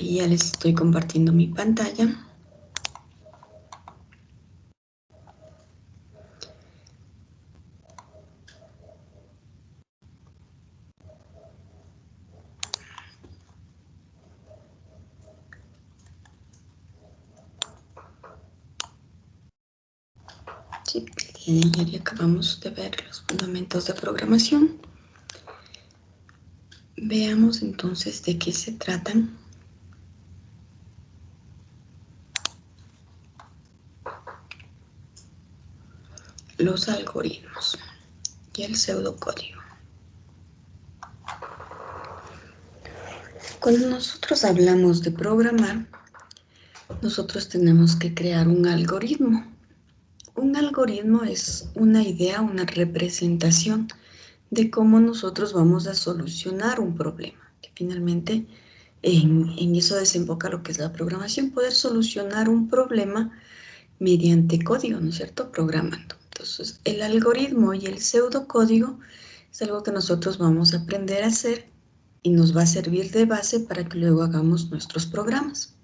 Ahí ya les estoy compartiendo mi pantalla. Sí, el día de ayer acabamos de ver los fundamentos de programación. Veamos entonces de qué se tratan. Los algoritmos y el pseudocódigo. Cuando nosotros hablamos de programar, nosotros tenemos que crear un algoritmo. Un algoritmo es una idea, una representación de cómo nosotros vamos a solucionar un problema. Que finalmente en eso desemboca lo que es la programación, poder solucionar un problema mediante código, ¿no es cierto? Programando. Entonces, el algoritmo y el pseudocódigo es algo que nosotros vamos a aprender a hacer y nos va a servir de base para que luego hagamos nuestros programas.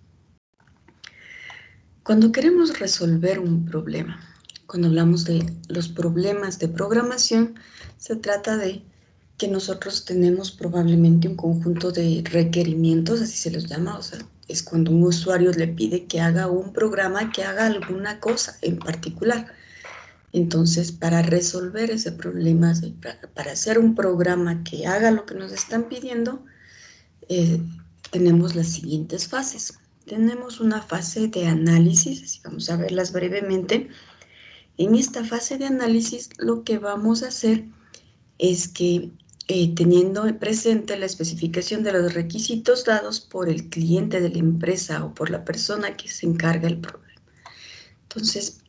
Cuando queremos resolver un problema, cuando hablamos de los problemas de programación, se trata de que nosotros tenemos probablemente un conjunto de requerimientos, así se los llama, o sea, es cuando un usuario le pide que haga un programa que haga alguna cosa en particular. Entonces, para resolver ese problema, para hacer un programa que haga lo que nos están pidiendo, tenemos las siguientes fases. Tenemos una fase de análisis, así vamos a verlas brevemente. En esta fase de análisis lo que vamos a hacer es que teniendo presente la especificación de los requisitos dados por el cliente de la empresa o por la persona que se encarga del problema. Entonces,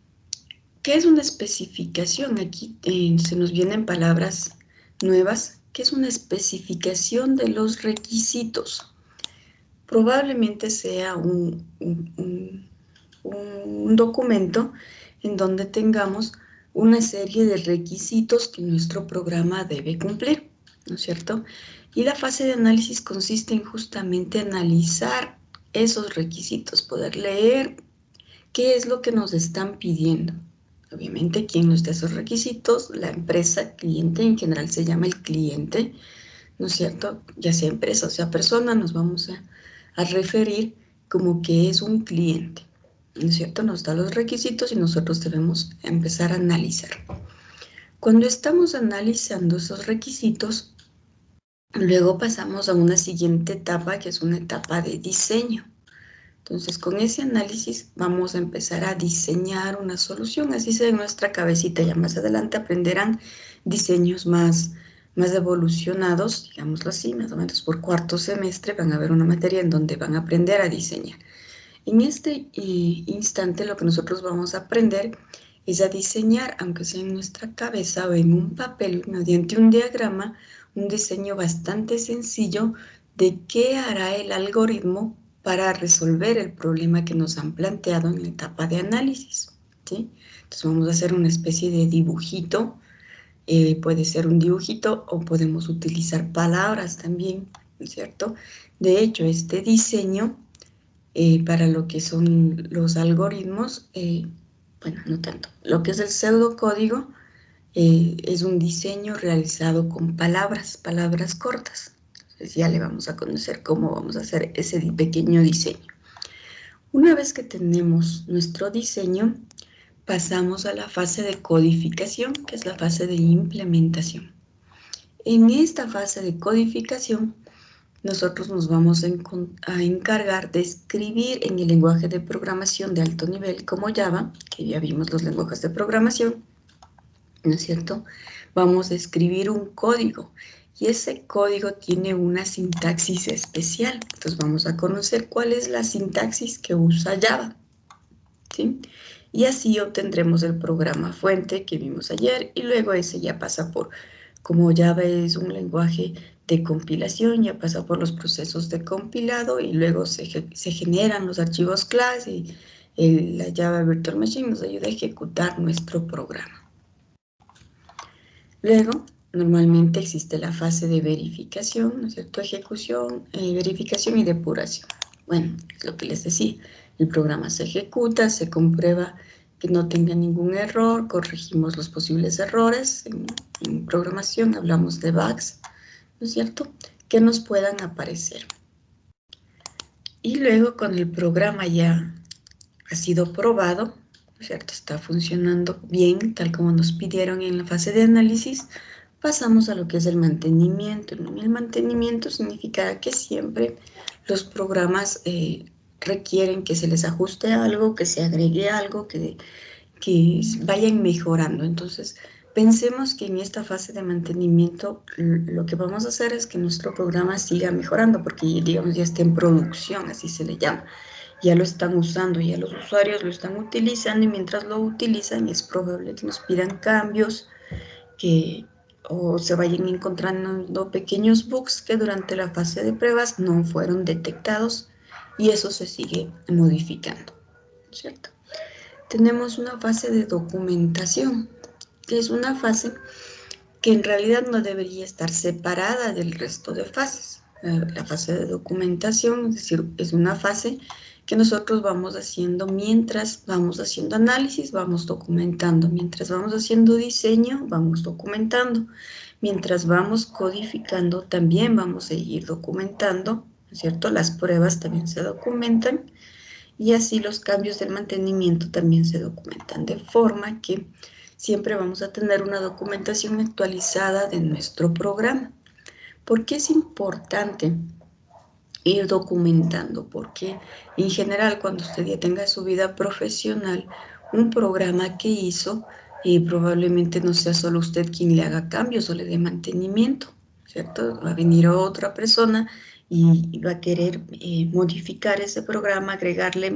¿qué es una especificación? Aquí se nos vienen palabras nuevas. ¿Qué es una especificación de los requisitos? Probablemente sea un documento en donde tengamos una serie de requisitos que nuestro programa debe cumplir, ¿no es cierto? Y la fase de análisis consiste en justamente analizar esos requisitos, poder leer qué es lo que nos están pidiendo. Obviamente, ¿quién nos da esos requisitos? La empresa, cliente, en general se llama el cliente, ¿no es cierto? Ya sea empresa o sea persona, nos vamos a referir como que es un cliente, ¿no es cierto? Nos da los requisitos y nosotros debemos empezar a analizar. Cuando estamos analizando esos requisitos, luego pasamos a una siguiente etapa, que es una etapa de diseño. Entonces, con ese análisis vamos a empezar a diseñar una solución, así sea en nuestra cabecita. Ya más adelante aprenderán diseños más evolucionados, digámoslo así, más o menos por cuarto semestre van a ver una materia en donde van a aprender a diseñar. En este instante lo que nosotros vamos a aprender es a diseñar, aunque sea en nuestra cabeza o en un papel, mediante un diagrama, un diseño bastante sencillo de qué hará el algoritmo para resolver el problema que nos han planteado en la etapa de análisis, ¿sí? Entonces vamos a hacer una especie de dibujito, puede ser un dibujito o podemos utilizar palabras también, ¿no es cierto? De hecho, este diseño para lo que son los algoritmos, bueno, no tanto. Lo que es el pseudocódigo es un diseño realizado con palabras cortas. Entonces ya le vamos a conocer cómo vamos a hacer ese pequeño diseño. Una vez que tenemos nuestro diseño, pasamos a la fase de codificación, que es la fase de implementación. En esta fase de codificación, nosotros nos vamos a encargar de escribir en el lenguaje de programación de alto nivel como Java, que ya vimos los lenguajes de programación, ¿no es cierto? Vamos a escribir un código y ese código tiene una sintaxis especial. Entonces vamos a conocer cuál es la sintaxis que usa Java, ¿sí? Y así obtendremos el programa fuente que vimos ayer y luego ese ya pasa por, como Java es un lenguaje de compilación, ya pasa por los procesos de compilado y luego se generan los archivos class y la Java Virtual Machine nos ayuda a ejecutar nuestro programa. Luego, normalmente existe la fase de verificación, ¿no es cierto? Ejecución, verificación y depuración. Bueno, es lo que les decía, el programa se ejecuta, se comprueba que no tenga ningún error, corregimos los posibles errores. En programación hablamos de bugs, ¿no es cierto?, que nos puedan aparecer. Y luego con el programa ya ha sido probado, ¿no es cierto?, está funcionando bien, tal como nos pidieron en la fase de análisis, pasamos a lo que es el mantenimiento. El mantenimiento significa que siempre los programas requieren que se les ajuste algo, que se agregue algo, que vayan mejorando. Entonces, pensemos que en esta fase de mantenimiento lo que vamos a hacer es que nuestro programa siga mejorando, porque digamos ya está en producción, así se le llama. Ya lo están usando, ya los usuarios lo están utilizando, y mientras lo utilizan es probable que nos pidan cambios, que o se vayan encontrando pequeños bugs que durante la fase de pruebas no fueron detectados, y eso se sigue modificando, ¿cierto? Tenemos una fase de documentación, que es una fase que en realidad no debería estar separada del resto de fases. La fase de documentación, es decir, es una fase que nosotros vamos haciendo mientras vamos haciendo análisis, vamos documentando. Mientras vamos haciendo diseño, vamos documentando. Mientras vamos codificando, también vamos a ir documentando, ¿no es cierto? Las pruebas también se documentan, y así los cambios del mantenimiento también se documentan, de forma que siempre vamos a tener una documentación actualizada de nuestro programa. ¿Por qué es importante ir documentando? Porque en general, cuando usted ya tenga su vida profesional, un programa que hizo, probablemente no sea solo usted quien le haga cambios o le dé mantenimiento, ¿cierto? Va a venir otra persona y va a querer modificar ese programa, agregarle,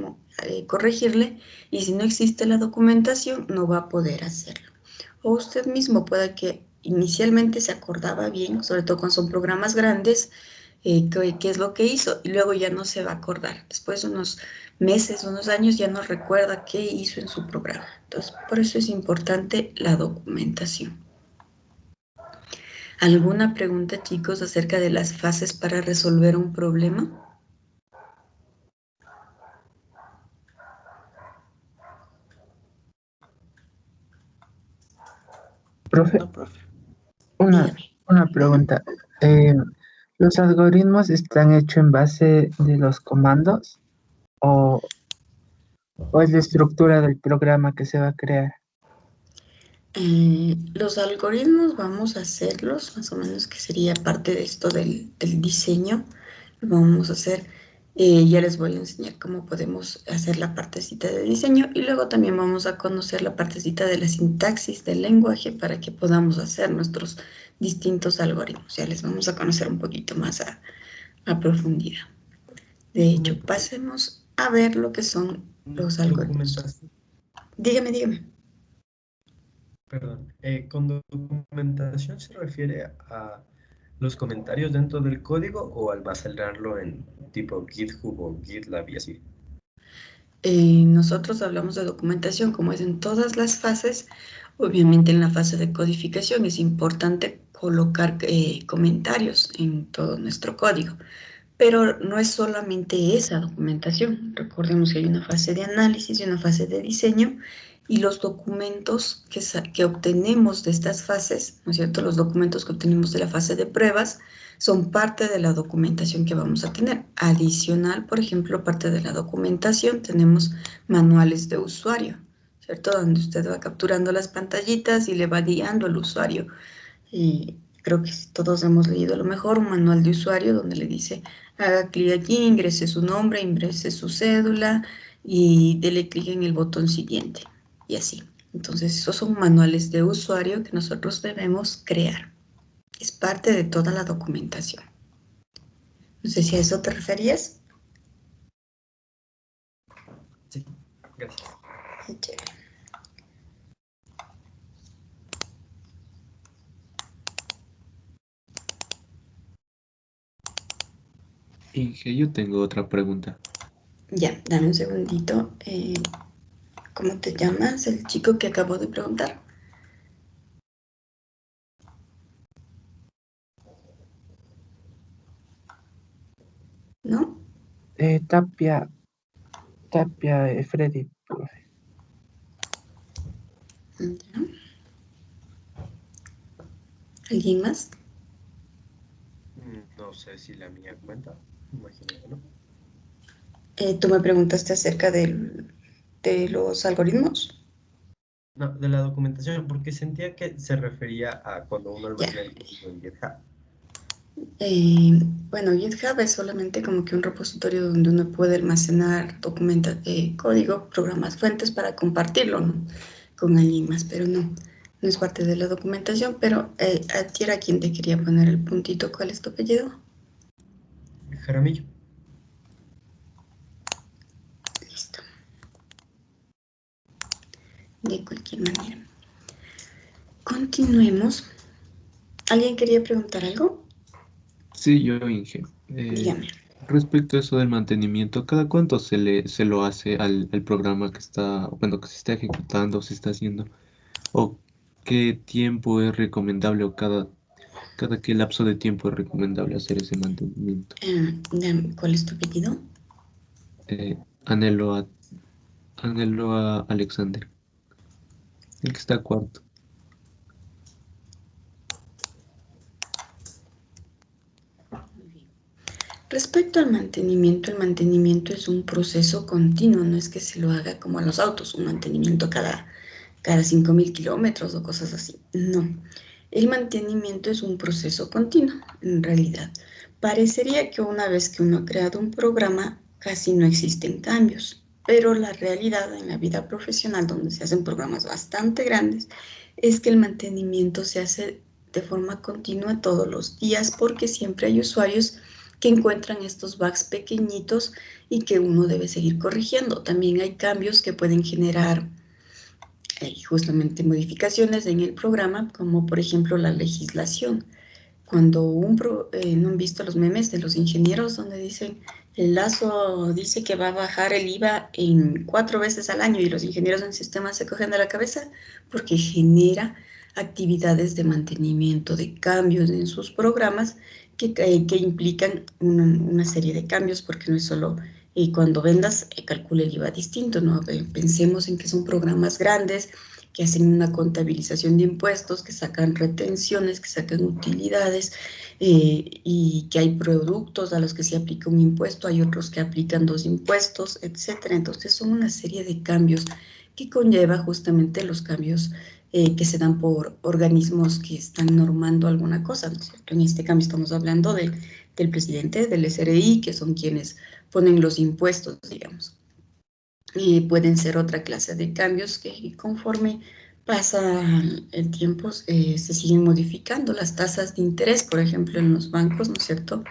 corregirle, y si no existe la documentación, no va a poder hacerlo. O usted mismo puede que inicialmente se acordaba bien, sobre todo cuando son programas grandes, qué es lo que hizo, y luego ya no se va a acordar. Después de unos meses, unos años, ya no recuerda qué hizo en su programa. Entonces, por eso es importante la documentación. ¿Alguna pregunta, chicos, acerca de las fases para resolver un problema? Profe, No, profe. una, Dígame. una pregunta. Eh, ¿Los algoritmos están hechos en base de los comandos o, o es la estructura del programa que se va a crear? Los algoritmos vamos a hacerlos, más o menos, que sería parte de esto del diseño. Lo vamos a hacer, ya les voy a enseñar cómo podemos hacer la partecita de diseño, y luego también vamos a conocer la partecita de la sintaxis del lenguaje para que podamos hacer nuestros distintos algoritmos. Ya les vamos a conocer un poquito más a profundidad. De hecho, pasemos a ver lo que son los algoritmos. Documentación, Dígame, dígame. perdón. ¿Con documentación se refiere a los comentarios dentro del código o almacenarlo en tipo GitHub o GitLab y así? Nosotros hablamos de documentación, como es en todas las fases. Obviamente en la fase de codificación es importante colocar comentarios en todo nuestro código, pero no es solamente esa documentación. Recordemos que hay una fase de análisis y una fase de diseño, y los documentos que obtenemos de estas fases, ¿no es cierto? Los documentos que obtenemos de la fase de pruebas son parte de la documentación que vamos a tener. Adicional, por ejemplo, parte de la documentación tenemos manuales de usuario, ¿cierto? Donde usted va capturando las pantallitas y le va guiando al usuario. Y creo que todos hemos leído a lo mejor un manual de usuario donde le dice: haga clic aquí, ingrese su nombre, ingrese su cédula y dele clic en el botón siguiente, y así. Entonces, esos son manuales de usuario que nosotros debemos crear. Es parte de toda la documentación. No sé si a eso te referías. Sí, gracias. Chévere. Inge, yo tengo otra pregunta. Ya, dame un segundito. ¿Cómo te llamas? El chico que acabo de preguntar, ¿no? Tapia, Freddy, profe. Ya. ¿Alguien más? No sé si la mía cuenta. Imagino que no. Tú me preguntaste acerca de los algoritmos. No, de la documentación, porque sentía que se refería a cuando uno Ya. almacena el código en GitHub. Bueno, GitHub es solamente como que un repositorio donde uno puede almacenar código, programas, fuentes para compartirlo, ¿no? Con alguien más, pero no es parte de la documentación. Pero a ti era quien te quería poner el puntito. ¿Cuál es tu apellido? Jaramillo. Listo. De cualquier manera. Continuemos. ¿Alguien quería preguntar algo? Sí, yo, Inge. Dígame. Respecto a eso del mantenimiento, ¿cada cuánto se lo hace al programa que está, bueno, que se está ejecutando, se está haciendo? ¿O qué tiempo es recomendable o cada qué lapso de tiempo es recomendable hacer ese mantenimiento? ¿Cuál es tu apellido? Eh, anhelo a, anhelo a Alexander, el que está cuarto. Respecto al mantenimiento, el mantenimiento es un proceso continuo, no es que se lo haga como a los autos, un mantenimiento cada 5.000 kilómetros o cosas así. No, el mantenimiento es un proceso continuo, en realidad. Parecería que una vez que uno ha creado un programa, casi no existen cambios, pero la realidad en la vida profesional, donde se hacen programas bastante grandes, es que el mantenimiento se hace de forma continua todos los días, porque siempre hay usuarios que encuentran estos bugs pequeñitos y que uno debe seguir corrigiendo. También hay cambios que pueden generar justamente modificaciones en el programa, como por ejemplo la legislación. Cuando no han visto los memes de los ingenieros donde dicen, el Lazo dice que va a bajar el IVA en 4 veces al año y los ingenieros en sistemas se cogen de la cabeza porque genera actividades de mantenimiento, de cambios en sus programas que implican una serie de cambios, porque no es solo cuando vendas, calcula el IVA distinto, ¿no? Pensemos en que son programas grandes que hacen una contabilización de impuestos, que sacan retenciones, que sacan utilidades, y que hay productos a los que se aplica un impuesto, hay otros que aplican 2 impuestos, etcétera. Entonces son una serie de cambios que conlleva justamente los cambios que se dan por organismos que están normando alguna cosa, ¿no es cierto? En este cambio estamos hablando del presidente, del SRI, que son quienes ponen los impuestos, digamos. Pueden ser otra clase de cambios que conforme pasa el tiempo se siguen modificando. Las tasas de interés, por ejemplo, en los bancos, ¿no es cierto?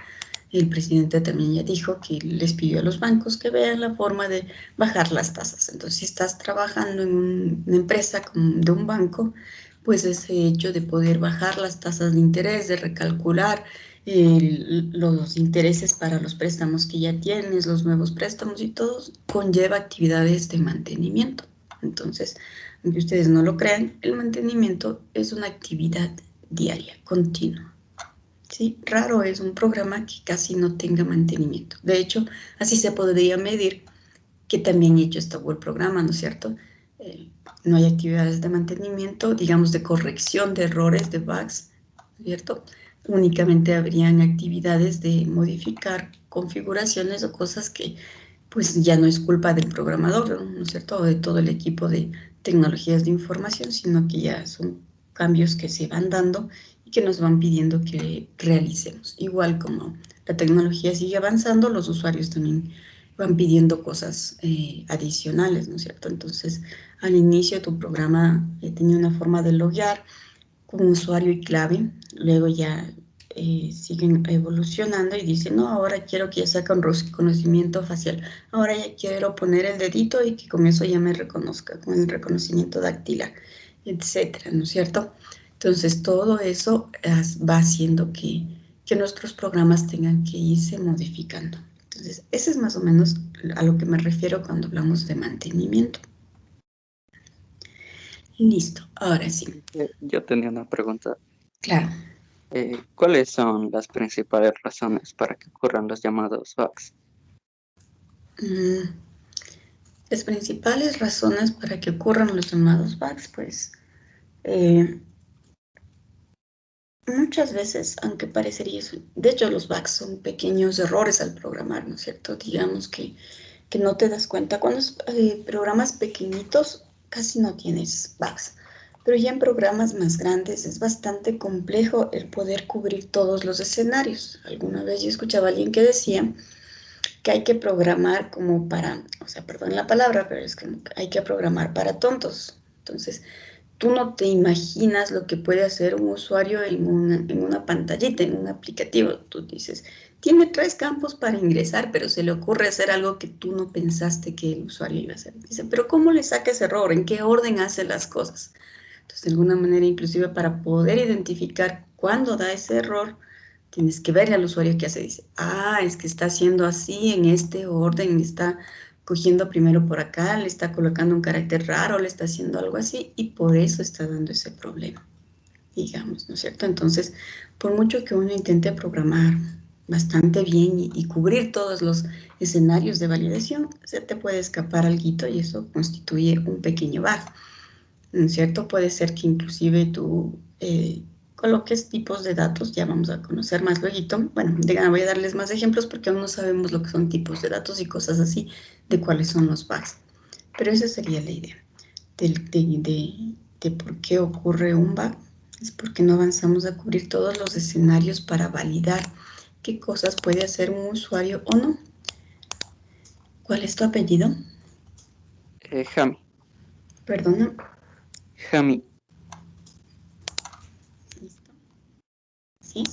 El presidente también ya dijo que les pidió a los bancos que vean la forma de bajar las tasas. Entonces, si estás trabajando en una empresa de un banco, pues ese hecho de poder bajar las tasas de interés, de recalcular los intereses para los préstamos que ya tienes, los nuevos préstamos y todo, conlleva actividades de mantenimiento. Entonces, aunque ustedes no lo crean, el mantenimiento es una actividad diaria, continua. ¿Sí? Raro es un programa que casi no tenga mantenimiento. De hecho, así se podría medir que también hecho está el programa, ¿no es cierto? No hay actividades de mantenimiento, digamos, de corrección de errores, de bugs, ¿cierto? Únicamente habrían actividades de modificar configuraciones o cosas que pues ya no es culpa del programador, ¿no es cierto? O de todo el equipo de tecnologías de información, sino que ya son cambios que se van dando y que nos van pidiendo que realicemos. Igual como la tecnología sigue avanzando, los usuarios también van pidiendo cosas adicionales, ¿no es cierto? Entonces, al inicio tu programa tenía una forma de loguear con usuario y clave, luego ya siguen evolucionando y dicen, no, ahora quiero que ya sea con reconocimiento facial, ahora ya quiero poner el dedito y que con eso ya me reconozca, con el reconocimiento dactilar, etcétera, ¿no es cierto? Entonces, todo eso va haciendo que nuestros programas tengan que irse modificando. Entonces, ese es más o menos a lo que me refiero cuando hablamos de mantenimiento. Listo, ahora sí. Yo tenía una pregunta. Claro. ¿Cuáles son las principales razones para que ocurran los llamados bugs? Las principales razones para que ocurran los llamados bugs, pues, muchas veces, aunque parecería eso, de hecho los bugs son pequeños errores al programar, ¿no es cierto? Digamos que no te das cuenta. Cuando programas pequeñitos, casi no tienes bugs. Pero ya en programas más grandes es bastante complejo el poder cubrir todos los escenarios. Alguna vez yo escuchaba a alguien que decía que hay que programar como para, o sea, perdón la palabra, pero es que hay que programar para tontos. Entonces, tú no te imaginas lo que puede hacer un usuario en una pantallita, en un aplicativo. Tú dices, tiene 3 campos para ingresar, pero se le ocurre hacer algo que tú no pensaste que el usuario iba a hacer. Dice, pero ¿cómo le saca ese error? ¿En qué orden hace las cosas? Entonces, de alguna manera, inclusive para poder identificar cuándo da ese error, tienes que verle al usuario qué hace. Dice, es que está haciendo así, en este orden, está cogiendo primero por acá, le está colocando un carácter raro, le está haciendo algo así, y por eso está dando ese problema, digamos, ¿no es cierto? Entonces, por mucho que uno intente programar bastante bien y cubrir todos los escenarios de validación, se te puede escapar alguito y eso constituye un pequeño bug, ¿no es cierto? Puede ser que inclusive tú coloques tipos de datos, ya vamos a conocer más luego. Bueno, voy a darles más ejemplos porque aún no sabemos lo que son tipos de datos y cosas así, de cuáles son los bugs. Pero esa sería la idea de por qué ocurre un bug. Es porque no avanzamos a cubrir todos los escenarios para validar qué cosas puede hacer un usuario o no. ¿Cuál es tu apellido? Jami. Perdona. Jami. Listo. ¿Sí?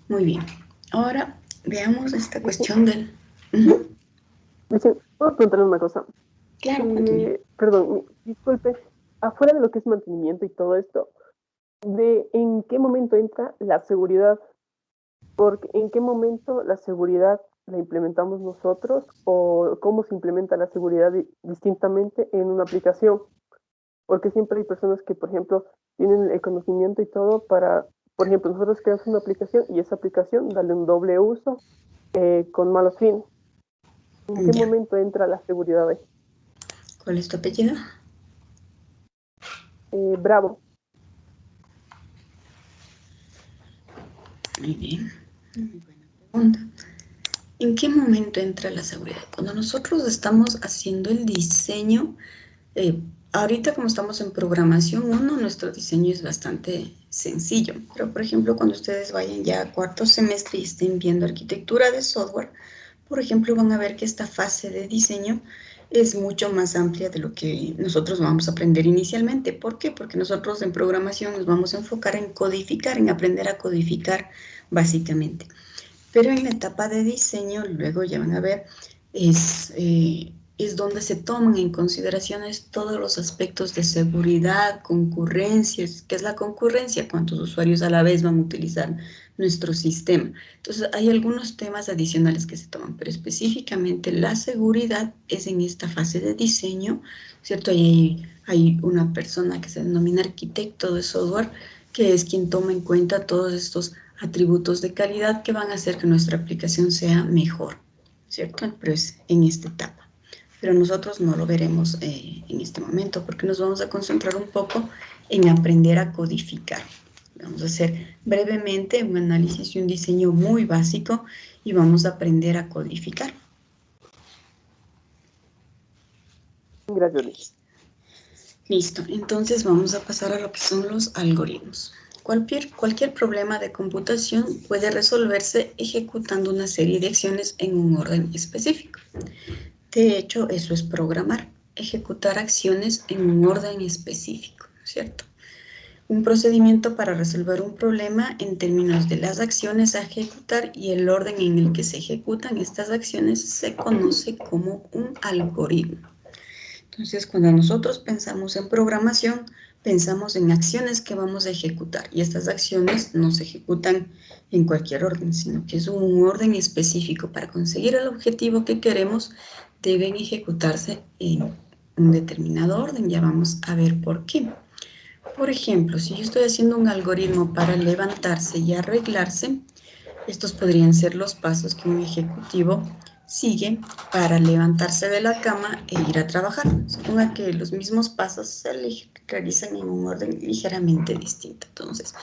Muy bien. Ahora veamos esta cuestión del... ¿Puedo preguntarle una cosa? Claro, perdón, disculpe, afuera de lo que es mantenimiento y todo esto, ¿en qué momento entra la seguridad? Porque ¿en qué momento la seguridad la implementamos nosotros o cómo se implementa la seguridad distintamente en una aplicación? Porque siempre hay personas que, por ejemplo, tienen el conocimiento y todo para, por ejemplo, nosotros creamos una aplicación y esa aplicación darle un doble uso con malos fines. ¿En qué momento entra la seguridad ahí? ¿Cuál es tu apellido? Bravo. Muy bien. Muy buena pregunta. ¿En qué momento entra la seguridad? Cuando nosotros estamos haciendo el diseño, ahorita como estamos en programación 1, nuestro diseño es bastante sencillo. Pero, por ejemplo, cuando ustedes vayan ya a 4º semestre y estén viendo arquitectura de software, por ejemplo, van a ver que esta fase de diseño es mucho más amplia de lo que nosotros vamos a aprender inicialmente. ¿Por qué? Porque nosotros en programación nos vamos a enfocar en codificar, en aprender a codificar básicamente. Pero en la etapa de diseño, luego ya van a ver, es donde se toman en consideración todos los aspectos de seguridad, concurrencias. ¿Qué es la concurrencia? ¿Cuántos usuarios a la vez van a utilizar nuestro sistema? Entonces, hay algunos temas adicionales que se toman, pero específicamente la seguridad es en esta fase de diseño, ¿cierto? Y hay una persona que se denomina arquitecto de software, que es quien toma en cuenta todos estos atributos de calidad que van a hacer que nuestra aplicación sea mejor, ¿cierto? Pero es en esta etapa. Pero nosotros no lo veremos en este momento porque nos vamos a concentrar un poco en aprender a codificar. Vamos a hacer brevemente un análisis y un diseño muy básico y vamos a aprender a codificar. Gracias. Listo, entonces vamos a pasar a lo que son los algoritmos. Cualquier problema de computación puede resolverse ejecutando una serie de acciones en un orden específico. De hecho, eso es programar, ejecutar acciones en un orden específico, ¿cierto? Un procedimiento para resolver un problema en términos de las acciones a ejecutar y el orden en el que se ejecutan estas acciones se conoce como un algoritmo. Entonces, cuando nosotros pensamos en programación, pensamos en acciones que vamos a ejecutar y estas acciones no se ejecutan en cualquier orden, sino que es un orden específico. Para conseguir el objetivo que queremos, deben ejecutarse en un determinado orden. Ya vamos a ver por qué. Por ejemplo, si yo estoy haciendo un algoritmo para levantarse y arreglarse, estos podrían ser los pasos que un ejecutivo sigue para levantarse de la cama e ir a trabajar. Suponga que los mismos pasos se realizan en un orden ligeramente distinto. Entonces,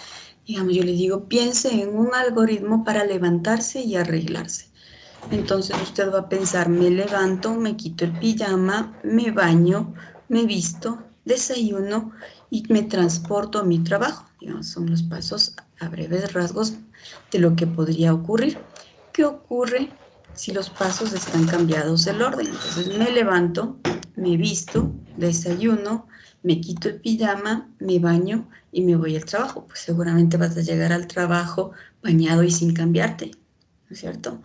digamos, yo le digo, piense en un algoritmo para levantarse y arreglarse. Entonces usted va a pensar, me levanto, me quito el pijama, me baño, me visto, desayuno y me transporto a mi trabajo. Digamos, son los pasos a breves rasgos de lo que podría ocurrir. ¿Qué ocurre si los pasos están cambiados el orden? Entonces me levanto, me visto, desayuno, me quito el pijama, me baño y me voy al trabajo. Pues seguramente vas a llegar al trabajo bañado y sin cambiarte, ¿no es cierto?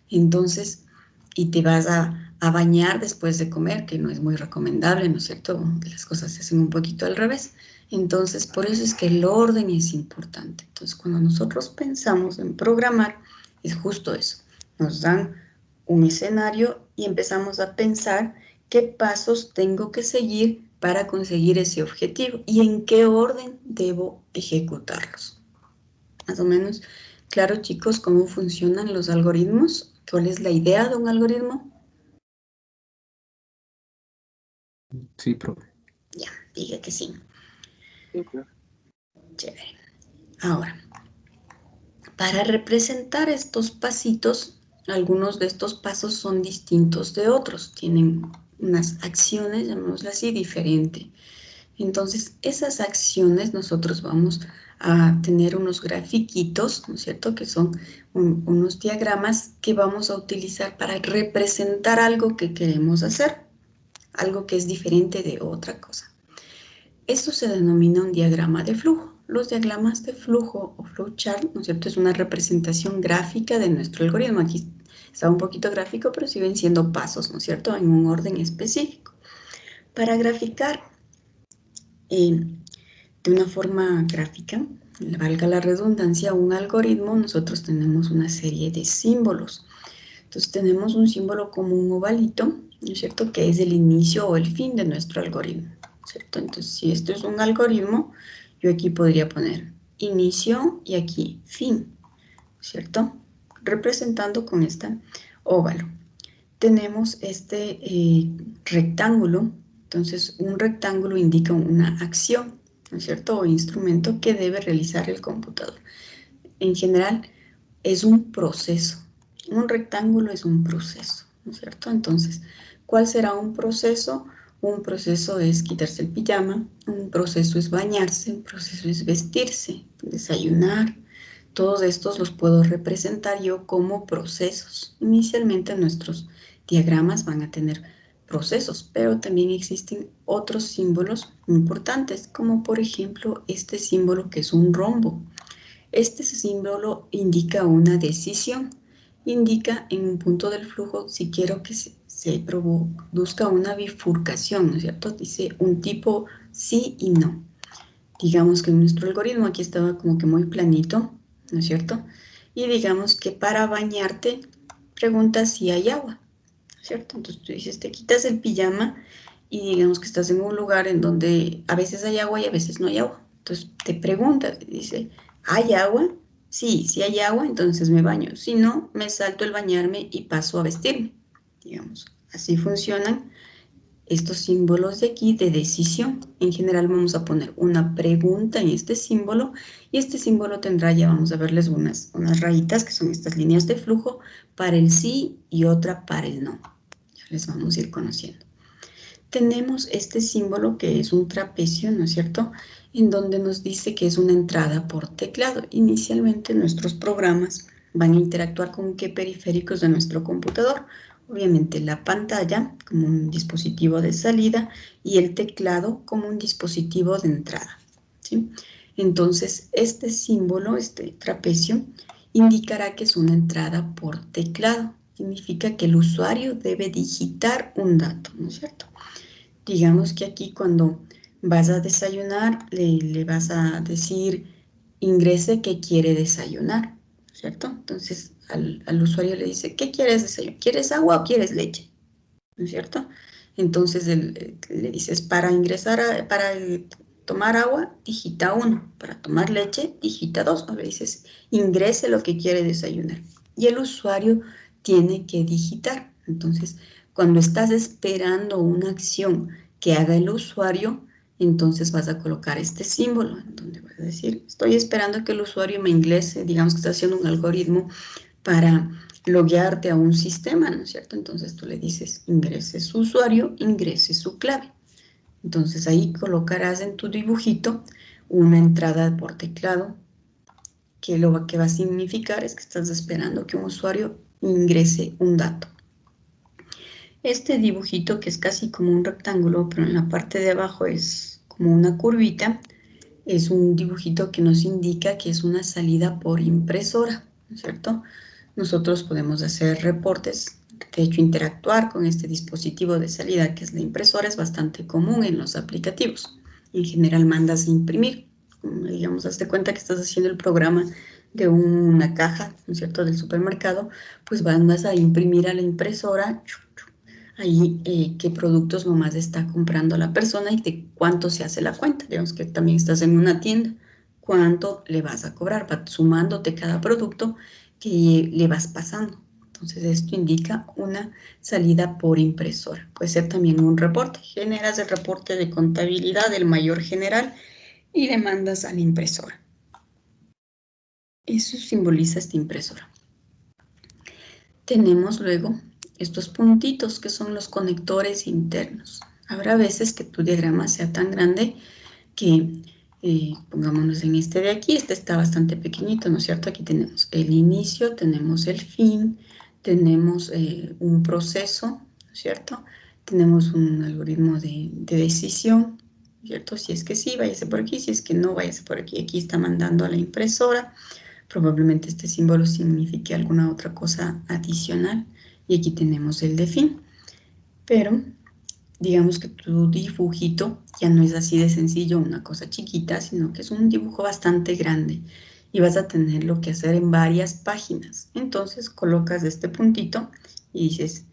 Entonces, y te vas a bañar después de comer, que no es muy recomendable, ¿no es cierto? Las cosas se hacen un poquito al revés. Entonces, por eso es que el orden es importante. Entonces, cuando nosotros pensamos en programar, es justo eso. Nos dan un escenario y empezamos a pensar qué pasos tengo que seguir para conseguir ese objetivo y en qué orden debo ejecutarlos. Más o menos, claro, chicos, cómo funcionan los algoritmos. ¿Cuál es la idea de un algoritmo? Sí, profe. Ya, diga que sí. Sí, profe. Chévere. Ahora, para representar estos pasitos, algunos de estos pasos son distintos de otros, tienen unas acciones, llamémoslas así, diferentes. Entonces, esas acciones nosotros vamos a tener unos grafiquitos, ¿no es cierto?, que son unos diagramas que vamos a utilizar para representar algo que queremos hacer, algo que es diferente de otra cosa. Esto se denomina un diagrama de flujo. Los diagramas de flujo o flowchart, ¿no es cierto?, es una representación gráfica de nuestro algoritmo. Aquí está un poquito gráfico, pero siguen siendo pasos, ¿no es cierto?, en un orden específico. Para graficar de una forma gráfica, valga la redundancia, un algoritmo, nosotros tenemos una serie de símbolos. Entonces tenemos un símbolo como un ovalito, ¿no es cierto?, que es el inicio o el fin de nuestro algoritmo, ¿cierto? Entonces, si esto es un algoritmo, yo aquí podría poner inicio y aquí fin, ¿cierto?, representando con este óvalo. Tenemos este rectángulo. Entonces, un rectángulo indica una acción, ¿no es cierto?, o instrumento que debe realizar el computador. En general, es un proceso. Un rectángulo es un proceso, ¿no es cierto? Entonces, ¿cuál será un proceso? Un proceso es quitarse el pijama, un proceso es bañarse, un proceso es vestirse, desayunar. Todos estos los puedo representar yo como procesos. Inicialmente nuestros diagramas van a tener procesos, pero también existen otros símbolos importantes, como por ejemplo este símbolo que es un rombo. Este símbolo indica una decisión, indica en un punto del flujo si quiero que se produzca una bifurcación, ¿no es cierto? Dice un tipo sí y no. Digamos que nuestro algoritmo aquí estaba como que muy planito, ¿no es cierto? Y digamos que para bañarte preguntas si hay agua, ¿no es cierto? Entonces tú dices, te quitas el pijama y digamos que estás en un lugar en donde a veces hay agua y a veces no hay agua. Entonces te preguntas, dice, ¿hay agua? Sí, si hay agua, entonces me baño. Si no, me salto el bañarme y paso a vestirme, digamos. Así funcionan estos símbolos de aquí de decisión. En general vamos a poner una pregunta en este símbolo y este símbolo tendrá, ya vamos a verles unas rayitas que son estas líneas de flujo para el sí y otra para el no. Ya les vamos a ir conociendo. Tenemos este símbolo que es un trapecio, ¿no es cierto?, en donde nos dice que es una entrada por teclado. Inicialmente nuestros programas van a interactuar con qué periféricos de nuestro computador. Obviamente la pantalla como un dispositivo de salida y el teclado como un dispositivo de entrada, ¿sí? Entonces este símbolo, este trapecio, indicará que es una entrada por teclado. Significa que el usuario debe digitar un dato, ¿no es cierto? Digamos que aquí cuando vas a desayunar, le vas a decir, ingrese que quiere desayunar, ¿cierto? Entonces al usuario le dice, ¿qué quieres desayunar? ¿Quieres agua o quieres leche? ¿No es cierto? Entonces le dices, para ingresar, para tomar agua, digita 1. Para tomar leche, digita 2. O le dices, ingrese lo que quiere desayunar. Y el usuario tiene que digitar. Entonces, cuando estás esperando una acción que haga el usuario, entonces vas a colocar este símbolo, en donde vas a decir, estoy esperando que el usuario me ingrese, digamos que está haciendo un algoritmo para loguearte a un sistema, ¿no es cierto? Entonces tú le dices, ingrese su usuario, ingrese su clave. Entonces ahí colocarás en tu dibujito una entrada por teclado, que lo que va a significar es que estás esperando que un usuario ingrese un dato. Este dibujito, que es casi como un rectángulo, pero en la parte de abajo es como una curvita, es un dibujito que nos indica que es una salida por impresora, ¿no es cierto? Nosotros podemos hacer reportes, de hecho interactuar con este dispositivo de salida que es la impresora es bastante común en los aplicativos. En general mandas a imprimir, digamos, hazte cuenta que estás haciendo el programa de una caja, ¿no es cierto?, del supermercado, pues vas a imprimir a la impresora ahí qué productos nomás está comprando la persona y de cuánto se hace la cuenta. Digamos que también estás en una tienda, cuánto le vas a cobrar, va sumándote cada producto que le vas pasando. Entonces esto indica una salida por impresora. Puede ser también un reporte. Generas el reporte de contabilidad del mayor general y le mandas a la impresora. Eso simboliza esta impresora. Tenemos luego estos puntitos que son los conectores internos. Habrá veces que tu diagrama sea tan grande que, pongámonos en este de aquí, este está bastante pequeñito, ¿no es cierto? Aquí tenemos el inicio, tenemos el fin, tenemos un proceso, ¿no es cierto? Tenemos un algoritmo de decisión, ¿cierto? Si es que sí, váyase por aquí, si es que no, váyase por aquí. Aquí está mandando a la impresora. Probablemente este símbolo signifique alguna otra cosa adicional. Y aquí tenemos el de fin. Pero digamos que tu dibujito ya no es así de sencillo, una cosa chiquita, sino que es un dibujo bastante grande. Y vas a tenerlo que hacer en varias páginas. Entonces colocas este puntito y dices,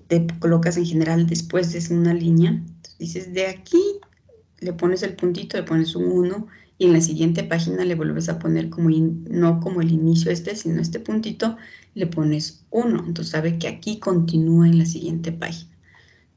te colocas en general después de una línea. Entonces dices, de aquí le pones el puntito, le pones un 1 y en la siguiente página le vuelves a poner como no como el inicio sino este puntito, le pones 1. Entonces sabe que aquí continúa en la siguiente página.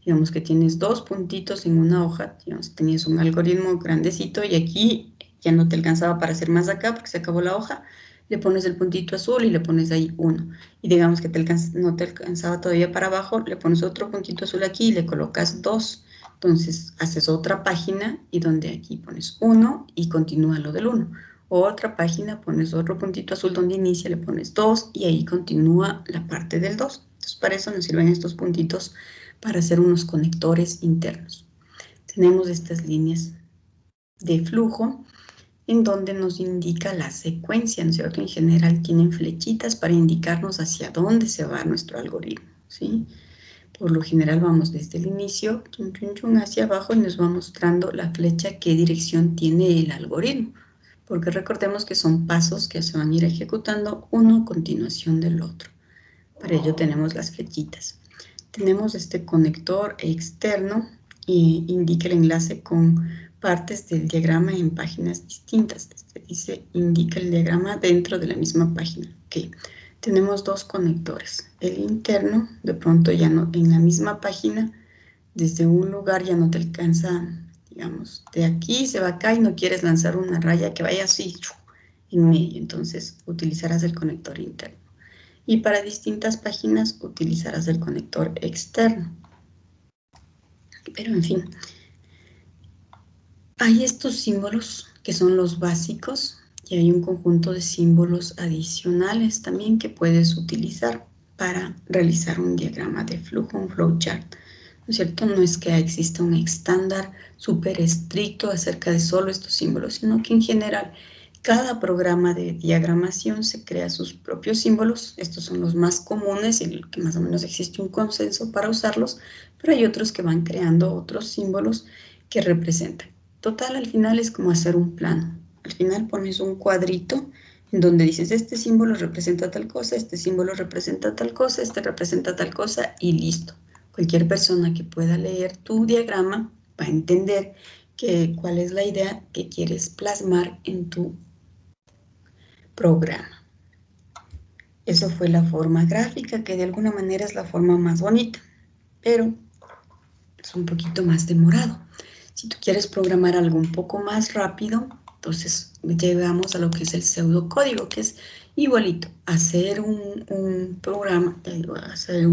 Digamos que tienes dos puntitos en una hoja, digamos, tenías un algoritmo grandecito y aquí ya no te alcanzaba para hacer más acá porque se acabó la hoja, le pones el puntito azul y le pones ahí 1. Y digamos que no te alcanzaba todavía para abajo, le pones otro puntito azul aquí y le colocas 2. Entonces haces otra página y donde aquí pones 1 y continúa lo del 1. Otra página, pones otro puntito azul donde inicia, le pones 2 y ahí continúa la parte del 2. Entonces para eso nos sirven estos puntitos para hacer unos conectores internos. Tenemos estas líneas de flujo en donde nos indica la secuencia, ¿no es cierto? En general tienen flechitas para indicarnos hacia dónde se va nuestro algoritmo, ¿sí? Por lo general vamos desde el inicio, hacia abajo y nos va mostrando la flecha qué dirección tiene el algoritmo, porque recordemos que son pasos que se van a ir ejecutando uno a continuación del otro. Para ello tenemos las flechitas. Tenemos este conector externo y indica el enlace con partes del diagrama en páginas distintas. Este dice, indica el diagrama dentro de la misma página. Okay. Tenemos dos conectores. El interno, de pronto ya no, en la misma página, desde un lugar ya no te alcanza, digamos, de aquí se va acá y no quieres lanzar una raya que vaya así en medio. Entonces utilizarás el conector interno. Y para distintas páginas utilizarás el conector externo. Pero en fin, hay estos símbolos que son los básicos y hay un conjunto de símbolos adicionales también que puedes utilizar para realizar un diagrama de flujo, un flowchart. ¿No es cierto? No es que exista un estándar súper estricto acerca de solo estos símbolos, sino que en general cada programa de diagramación se crea sus propios símbolos. Estos son los más comunes y el que más o menos existe un consenso para usarlos, pero hay otros que van creando otros símbolos que representan. Total, al final es como hacer un plano. Al final pones un cuadrito en donde dices, este símbolo representa tal cosa, este símbolo representa tal cosa, este representa tal cosa y listo. Cualquier persona que pueda leer tu diagrama va a entender cuál es la idea que quieres plasmar en tu programa. Eso fue la forma gráfica, que de alguna manera es la forma más bonita, pero es un poquito más demorado. Si tú quieres programar algo un poco más rápido, entonces llegamos a lo que es el pseudocódigo, que es igualito, hacer un programa, hacer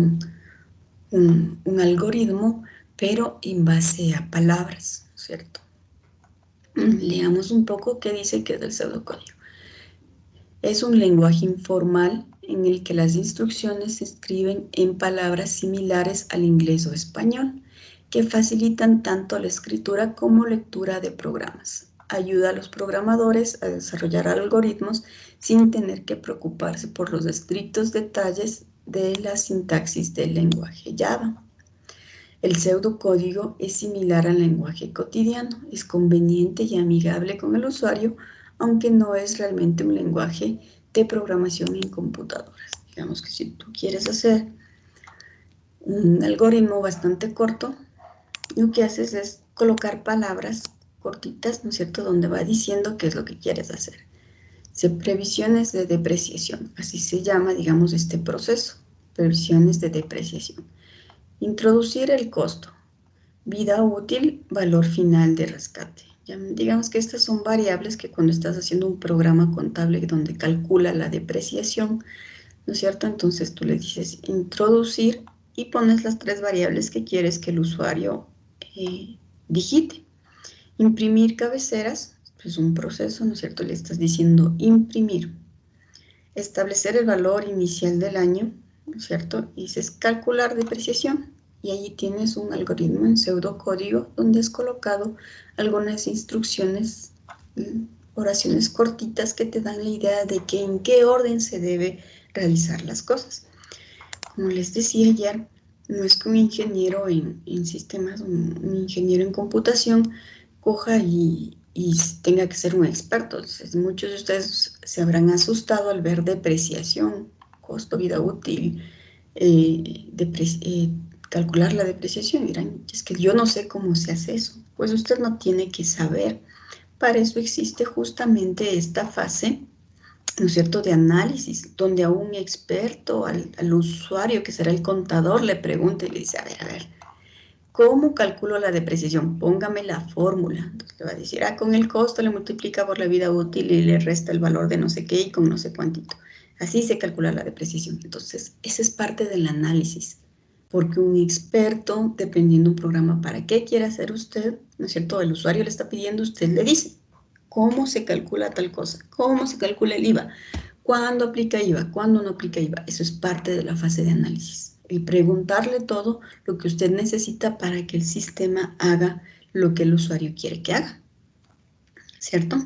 un algoritmo, pero en base a palabras, ¿cierto? Leamos un poco qué dice que es el pseudocódigo. Es un lenguaje informal en el que las instrucciones se escriben en palabras similares al inglés o español, que facilitan tanto la escritura como lectura de programas. Ayuda a los programadores a desarrollar algoritmos sin tener que preocuparse por los estrictos detalles de la sintaxis del lenguaje Java. El pseudocódigo es similar al lenguaje cotidiano, es conveniente y amigable con el usuario, aunque no es realmente un lenguaje de programación en computadoras. Digamos que si tú quieres hacer un algoritmo bastante corto, lo que haces es colocar palabras cortitas, ¿no es cierto?, donde va diciendo qué es lo que quieres hacer. Previsiones de depreciación, así se llama, digamos, este proceso, previsiones de depreciación. Introducir el costo, vida útil, valor final de rescate. Ya, digamos que estas son variables que cuando estás haciendo un programa contable donde calcula la depreciación, ¿no es cierto? Entonces tú le dices introducir y pones las 3 variables que quieres que el usuario digite. Imprimir cabeceras, es un proceso, ¿no es cierto? Le estás diciendo imprimir. Establecer el valor inicial del año, ¿no es cierto? Y dices calcular depreciación. Y allí tienes un algoritmo en pseudocódigo donde has colocado algunas instrucciones, oraciones cortitas que te dan la idea de que en qué orden se debe realizar las cosas. Como les decía ayer, no es que un ingeniero en sistemas, un ingeniero en computación, coja y tenga que ser un experto. Entonces, muchos de ustedes se habrán asustado al ver depreciación, costo, vida útil, calcular la depreciación. Y dirán, es que yo no sé cómo se hace eso. Pues usted no tiene que saber. Para eso existe justamente esta fase, ¿no es cierto?, de análisis, donde a un experto, al usuario que será el contador, le pregunta y le dice, a ver, ¿cómo calculo la depreciación? Póngame la fórmula. Entonces le va a decir, con el costo le multiplica por la vida útil y le resta el valor de no sé qué y con no sé cuántito. Así se calcula la depreciación. Entonces, esa es parte del análisis, porque un experto, dependiendo de un programa para qué quiere hacer usted, ¿no es cierto?, el usuario le está pidiendo, usted le dice, ¿cómo se calcula tal cosa? ¿Cómo se calcula el IVA? ¿Cuándo aplica IVA? ¿Cuándo no aplica IVA? Eso es parte de la fase de análisis. Y preguntarle todo lo que usted necesita para que el sistema haga lo que el usuario quiere que haga. ¿Cierto?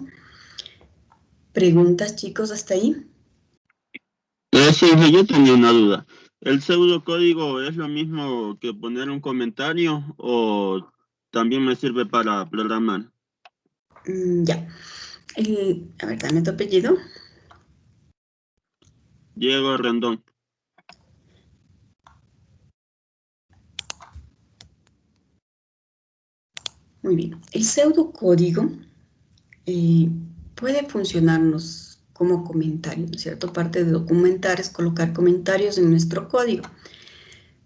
¿Preguntas, chicos, hasta ahí? Sí, yo tenía una duda. ¿El pseudocódigo es lo mismo que poner un comentario o también me sirve para programar? Ya. A ver, dame tu apellido. Diego Rendón. Muy bien. El pseudocódigo puede funcionarnos como comentario, ¿no es cierto? Parte de documentar es colocar comentarios en nuestro código.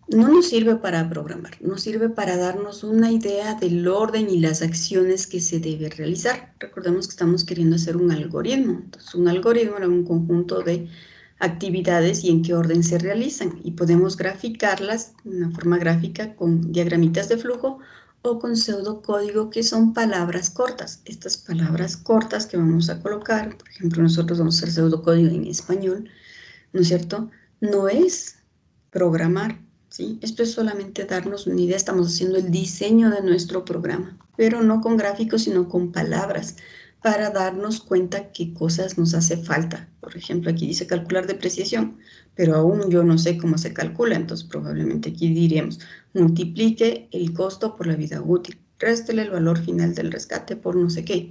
No nos sirve para programar, nos sirve para darnos una idea del orden y las acciones que se debe realizar. Recordemos que estamos queriendo hacer un algoritmo. Entonces, un algoritmo era un conjunto de actividades y en qué orden se realizan. Y podemos graficarlas de una forma gráfica con diagramitas de flujo o con pseudocódigo, que son palabras cortas. Estas palabras cortas que vamos a colocar, por ejemplo, nosotros vamos a hacer pseudocódigo en español, ¿no es cierto? No es programar, ¿sí? Esto es solamente darnos una idea, estamos haciendo el diseño de nuestro programa, pero no con gráficos, sino con palabras, para darnos cuenta qué cosas nos hace falta. Por ejemplo, aquí dice calcular depreciación, pero aún yo no sé cómo se calcula, entonces probablemente aquí diremos, multiplique el costo por la vida útil, réstele el valor final del rescate por no sé qué.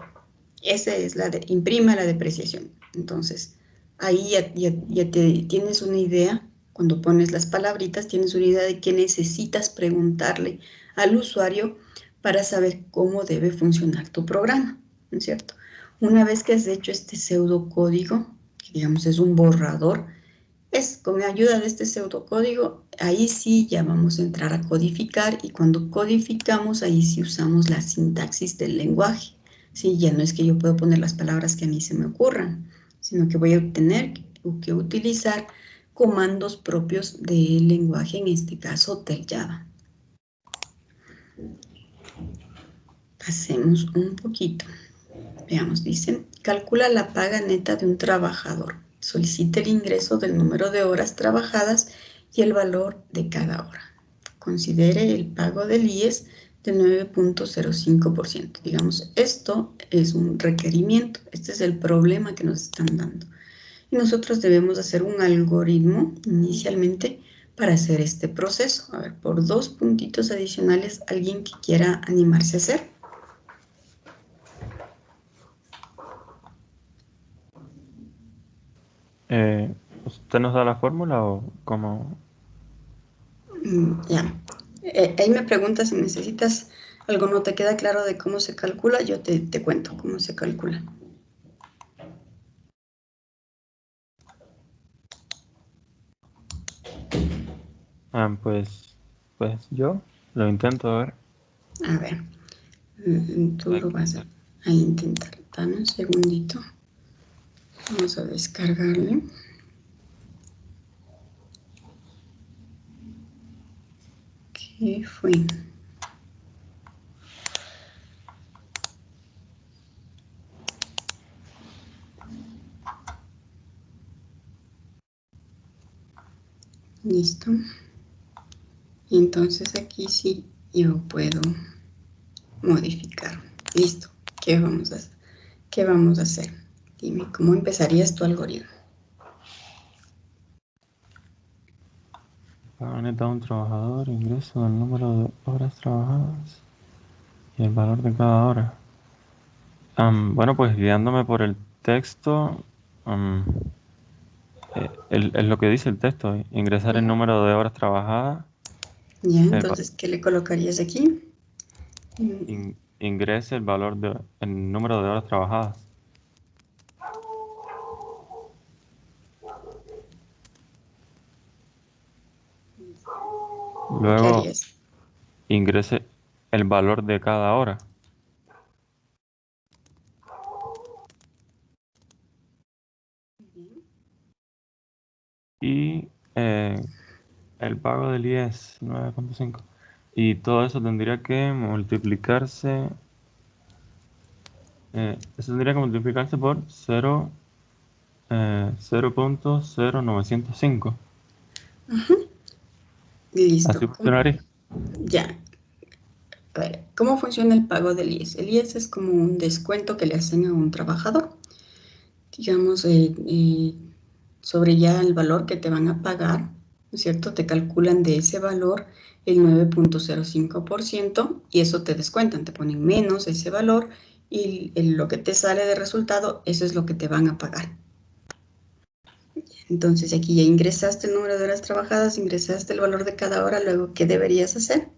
Esa es imprima la depreciación. Entonces, ahí ya tienes una idea. Cuando pones las palabritas, tienes una idea de qué necesitas preguntarle al usuario para saber cómo debe funcionar tu programa, ¿no es cierto? Una vez que has hecho este pseudocódigo, que digamos es un borrador, Con ayuda de este pseudocódigo, ahí sí ya vamos a entrar a codificar, y cuando codificamos, ahí sí usamos la sintaxis del lenguaje. Sí, ya no es que yo puedo poner las palabras que a mí se me ocurran, sino que voy a tener que utilizar comandos propios del lenguaje, en este caso del Java. Hacemos un poquito. Veamos, dice, calcula la paga neta de un trabajador. Solicita el ingreso del número de horas trabajadas y el valor de cada hora. Considere el pago del IES de 9.05%. Digamos, esto es un requerimiento. Este es el problema que nos están dando. Y nosotros debemos hacer un algoritmo inicialmente para hacer este proceso. A ver, por 2 puntitos adicionales, alguien que quiera animarse a hacer. ¿Usted nos da la fórmula o cómo? Ya. Ahí me preguntas si necesitas algo, no te queda claro de cómo se calcula, yo te cuento cómo se calcula. Pues yo lo intento a ver. A ver, tú lo vas a intentar. Dame un segundito. Vamos a descargarle. ¿Qué fue? Listo. Y entonces aquí sí yo puedo modificar. Listo. ¿Qué vamos a hacer? Dime, ¿cómo empezarías tu algoritmo? Paga neta de un trabajador, ingreso del número de horas trabajadas y el valor de cada hora. Bueno, pues guiándome por el texto, es lo que dice el texto, ingresar el número de horas trabajadas. Ya, entonces, ¿qué le colocarías aquí? Ingrese el número de horas trabajadas. Luego, ingrese el valor de cada hora. Y el pago del IES 9.5. Y todo eso tendría que multiplicarse. Eso tendría que multiplicarse por 0.0905. Listo. Así funcionaría. Ya. A ver, ¿cómo funciona el pago del IES? El IES es como un descuento que le hacen a un trabajador. Digamos, sobre ya el valor que te van a pagar, ¿no es cierto? Te calculan de ese valor el 9.05% y eso te descuentan, te ponen menos ese valor y lo que te sale de resultado, eso es lo que te van a pagar. Entonces aquí ya ingresaste el número de horas trabajadas, ingresaste el valor de cada hora, luego, ¿qué deberías hacer?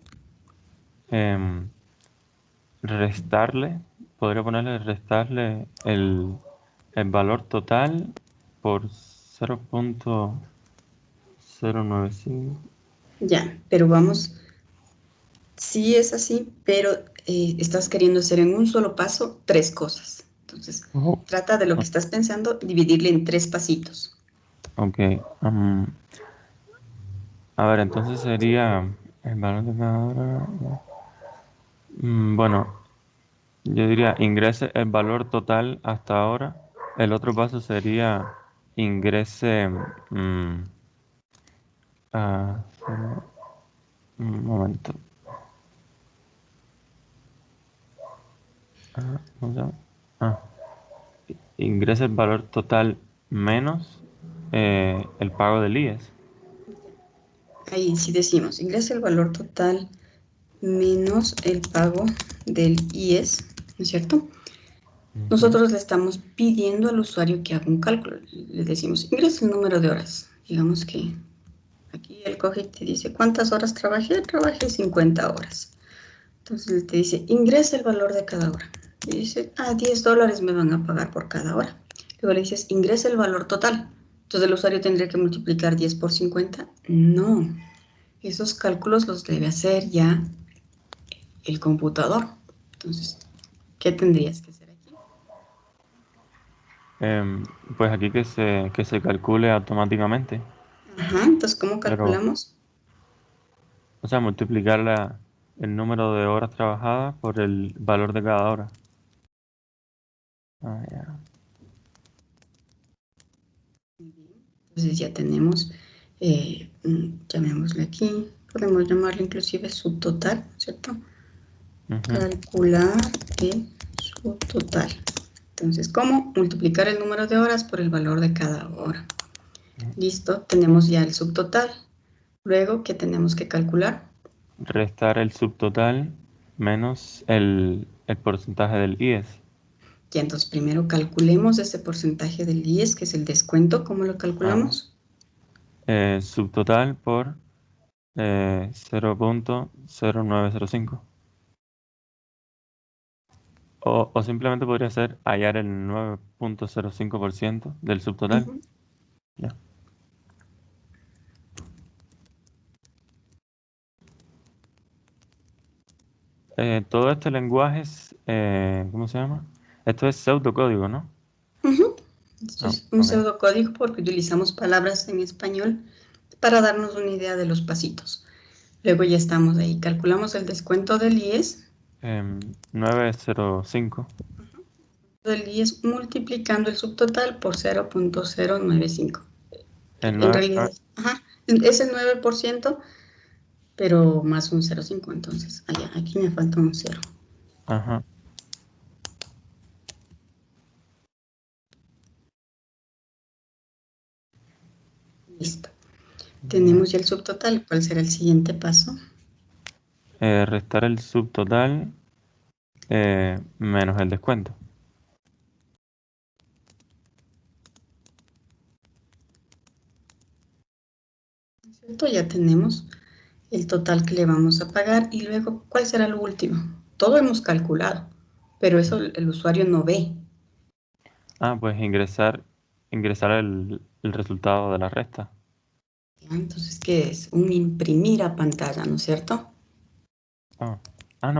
Podría ponerle restarle el valor total por 0.095. Ya, pero vamos, sí es así, pero estás queriendo hacer en un solo paso 3 cosas. Entonces, trata de lo que estás pensando, dividirle en 3 pasitos. Ok. A ver, entonces sería el valor de cada hora. Bueno, yo diría ingrese el valor total hasta ahora. El otro paso sería ingrese. Un momento. ¿Cómo se llama? Ingrese el valor total menos el pago del IES. Ahí sí decimos, ingresa el valor total menos el pago del IES, ¿no es cierto? Nosotros le estamos pidiendo al usuario que haga un cálculo. Le decimos, ingresa el número de horas. Digamos que aquí él coge y te dice, ¿cuántas horas trabajé? Trabajé 50 horas. Entonces él te dice, ingresa el valor de cada hora. Y dice, $10 me van a pagar por cada hora. Luego le dices, ingresa el valor total. Entonces el usuario tendría que multiplicar 10 por 50. No, esos cálculos los debe hacer ya el computador. Entonces, ¿qué tendrías que hacer aquí? Pues aquí que se calcule automáticamente. Ajá, entonces, ¿cómo Pero, calculamos? o sea, multiplicar el número de horas trabajadas por el valor de cada hora. Ah, ya. Entonces ya tenemos, llamémosle aquí, podemos llamarle inclusive subtotal, ¿cierto? Ujú. Calcular el subtotal. Entonces, ¿cómo? Multiplicar el número de horas por el valor de cada hora. Listo, tenemos ya el subtotal. Luego, ¿qué tenemos que calcular? Restar el subtotal menos el porcentaje del IES. Y entonces primero calculemos ese porcentaje del IES, que es el descuento. ¿Cómo lo calculamos? Subtotal por 0.0905. O simplemente podría ser hallar el 9.05% del subtotal. Ujú. Ya. Todo este lenguaje es, ¿cómo se llama? Esto es pseudocódigo, ¿no? Ujú. Esto Ah, es un ok. pseudocódigo porque utilizamos palabras en español para darnos una idea de los pasitos. Luego ya estamos ahí. Calculamos el descuento del IES. 905. Del IES multiplicando el subtotal por 0.095. El En 9, realidad, ajá, es el 9%, pero más un 0.5. Entonces, allá, aquí me falta un 0. ajá. Listo. Tenemos ya el subtotal. ¿Cuál será el siguiente paso? Restar el subtotal menos el descuento. ¿Cierto? Ya tenemos el total que le vamos a pagar y luego, ¿cuál será lo último? Todo hemos calculado, pero eso el usuario no ve. Ah, pues ingresar el resultado de la resta. ¿Ya? Entonces, ¿qué es? Un imprimir a pantalla, ¿no es cierto? No,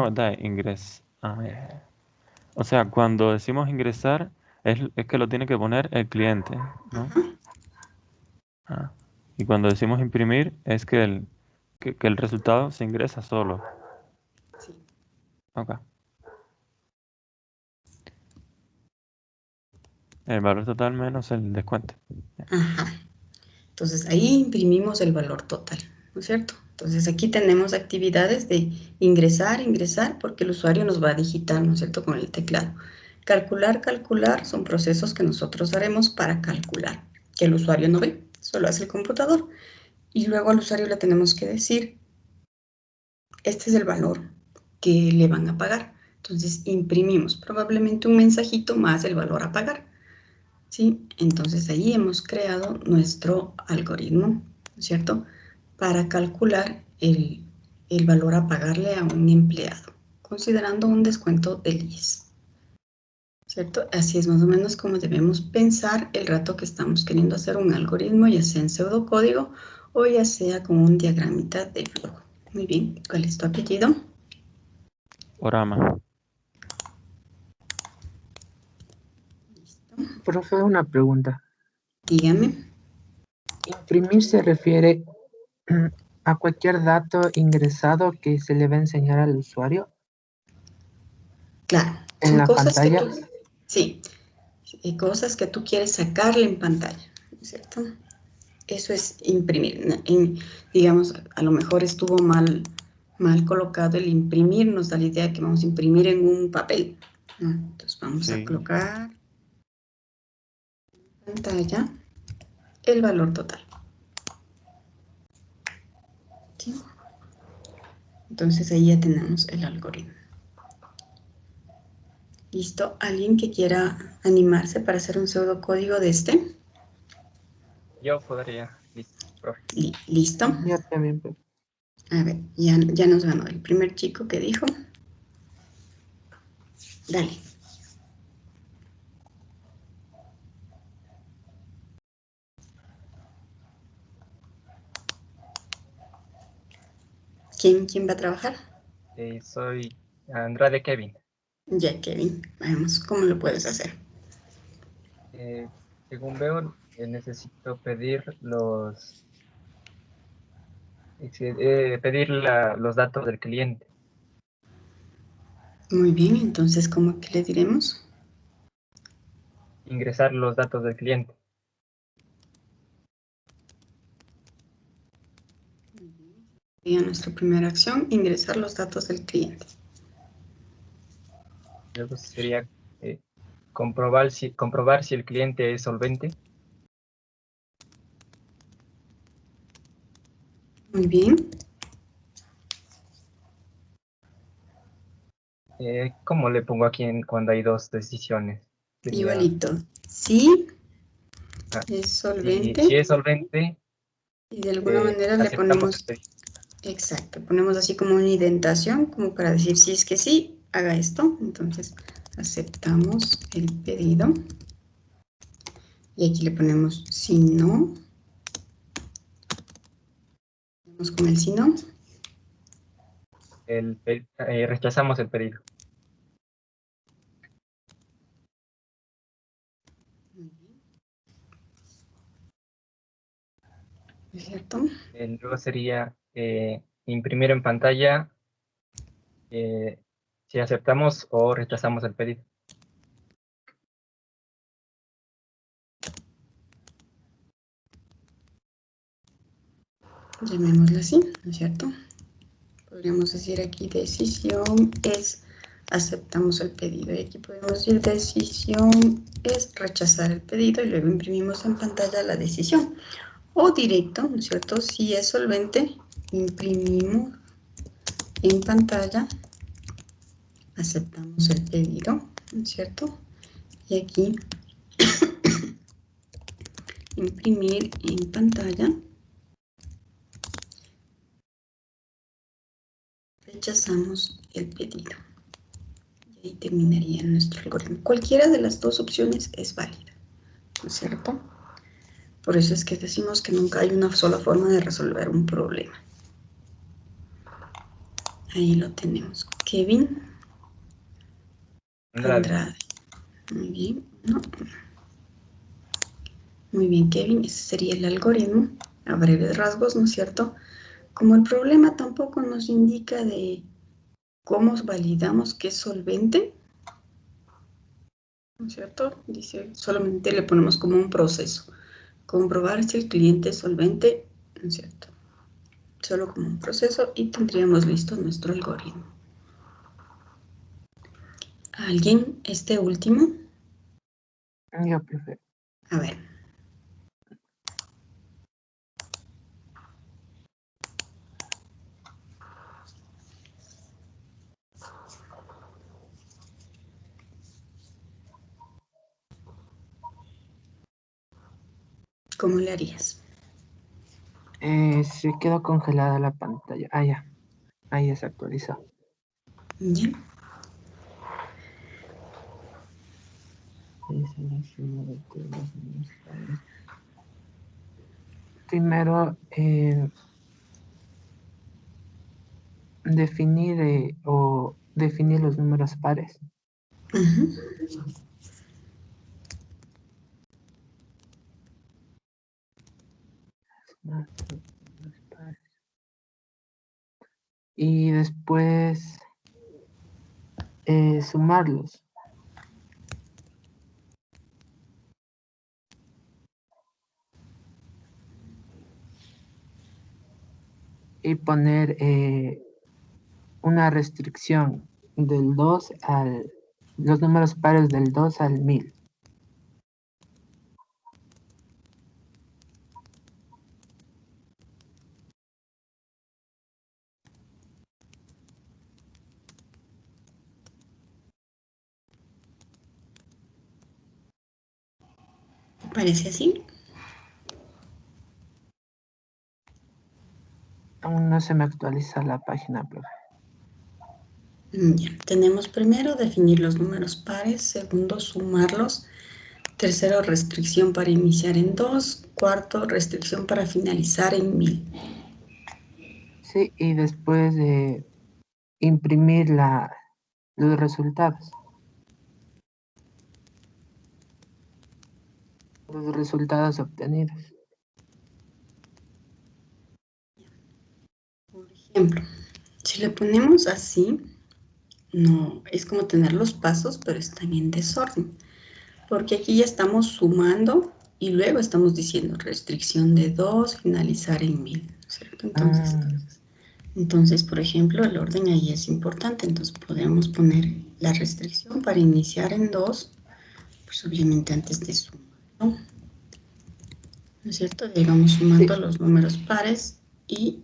verdad, ya. O sea, cuando decimos ingresar, es que lo tiene que poner el cliente, ¿no? Ajá. Y cuando decimos imprimir, es que el resultado se ingresa solo. Sí. Ok. El valor total menos el descuento. Ajá. Entonces ahí imprimimos el valor total, ¿no es cierto? Entonces aquí tenemos actividades de ingresar, porque el usuario nos va a digitar, ¿no es cierto?, con el teclado. Calcular son procesos que nosotros haremos para calcular, que el usuario no ve, solo hace el computador. Y luego al usuario le tenemos que decir, este es el valor que le van a pagar. Entonces imprimimos probablemente un mensajito más el valor a pagar. ¿Sí? Entonces ahí hemos creado nuestro algoritmo, ¿no es cierto?, para calcular el valor a pagarle a un empleado, considerando un descuento del IES, ¿cierto? Así es más o menos como debemos pensar el rato que estamos queriendo hacer un algoritmo, ya sea en pseudocódigo o ya sea con un diagramita de flujo. Muy bien, ¿cuál es tu apellido? Orama. Profe, una pregunta. Dígame. Imprimir se refiere a cualquier dato ingresado que se le va a enseñar al usuario Claro, en son la cosas que pantalla. tú, sí, cosas que tú quieres sacarle en pantalla, ¿no es cierto? Eso es imprimir. Digamos, a lo mejor estuvo mal colocado el imprimir, nos da la idea que vamos a imprimir en un papel, ¿no? Entonces vamos a Sí. colocar en pantalla el valor total. ¿Sí? Entonces ahí ya tenemos el algoritmo. ¿Listo? ¿Alguien que quiera animarse para hacer un pseudocódigo de este? Yo podría. Listo, profe. ¿Listo? Yo también, profe. A ver, ya nos ganó el primer chico que dijo. Dale. ¿Quién va a trabajar? Soy Andrade Kevin. Ya, Kevin. Veamos cómo lo puedes hacer. Según veo, necesito pedir los datos del cliente. Muy bien, entonces, ¿cómo que le diremos? Ingresar los datos del cliente. Sería nuestra primera acción, ingresar los datos del cliente. Luego sería comprobar si el cliente es solvente. Muy bien. ¿Cómo le pongo aquí cuando hay dos decisiones? Sería, igualito. Sí, es solvente. Si es solvente. Y de alguna manera le ponemos, exacto, ponemos así como una indentación, como para decir si es que sí, haga esto. Entonces, aceptamos el pedido. Y aquí le ponemos si no. Vamos con el si no. Rechazamos el pedido. ¿Es cierto? Luego sería imprimir en pantalla si aceptamos o rechazamos el pedido. Llamémoslo así, ¿no es cierto? Podríamos decir aquí decisión es aceptamos el pedido. Y aquí podemos decir decisión es rechazar el pedido y luego imprimimos en pantalla la decisión. O directo, ¿no es cierto? Si es solvente, imprimimos en pantalla, aceptamos el pedido, ¿no es cierto? Y aquí imprimir en pantalla, rechazamos el pedido. Y ahí terminaría nuestro algoritmo. Cualquiera de las dos opciones es válida, ¿no es cierto? Por eso es que decimos que nunca hay una sola forma de resolver un problema. Ahí lo tenemos. Kevin Andrade. Muy bien. No. Muy bien, Kevin. Ese sería el algoritmo a breves rasgos, ¿no es cierto? Como el problema tampoco nos indica de cómo validamos que es solvente, ¿no es cierto? Dice, solamente le ponemos como un proceso. Comprobar si el cliente es solvente, ¿no es cierto? Solo como un proceso y tendríamos listo nuestro algoritmo. ¿Alguien? Este último. Yo prefiero. A ver. ¿Cómo le harías? Se quedó congelada la pantalla. Ah, ya. Ahí ya se actualizó. Ya. Primero, definir los números pares. Y después sumarlos. Y poner una restricción del 2 al... los números pares del 2 al 1000. ¿Parece así? Aún no se me actualiza la página, profe. Ya. Tenemos primero definir los números pares, segundo sumarlos, tercero restricción para iniciar en 2, cuarto restricción para finalizar en 1000. Sí, y después imprimir los resultados. Los resultados obtenidos. Por ejemplo, si le ponemos así, no, es como tener los pasos, pero están en desorden. Porque aquí ya estamos sumando y luego estamos diciendo restricción de 2, finalizar en 1000, ¿cierto? Entonces, por ejemplo, el orden ahí es importante. Entonces podemos poner la restricción para iniciar en 2, pues obviamente antes de sumar, ¿no? ¿No es cierto? Y vamos sumando los números pares y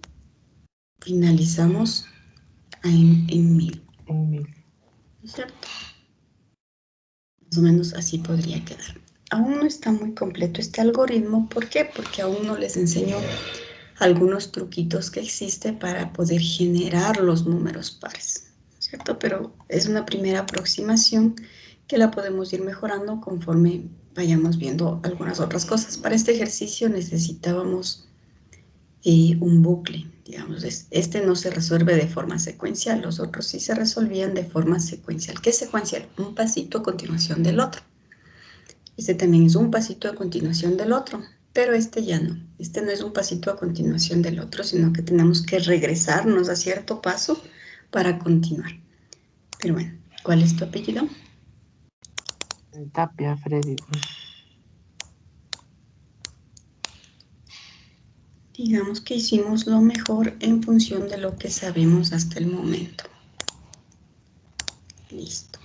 finalizamos en 1000. ¿No es cierto? Más o menos así podría quedar. Aún no está muy completo este algoritmo. ¿Por qué? Porque aún no les enseño algunos truquitos que existen para poder generar los números pares, ¿cierto? Pero es una primera aproximación que la podemos ir mejorando conforme vayamos viendo algunas otras cosas. Para este ejercicio necesitábamos un bucle, digamos. Este no se resuelve de forma secuencial, los otros sí se resolvían de forma secuencial. ¿Qué es secuencial? Un pasito a continuación del otro. Este también es un pasito a continuación del otro, pero este ya no. Este no es un pasito a continuación del otro, sino que tenemos que regresarnos a cierto paso para continuar. Pero bueno, ¿cuál es tu apellido? Tapia, Freddy. Digamos que hicimos lo mejor en función de lo que sabemos hasta el momento. Listo.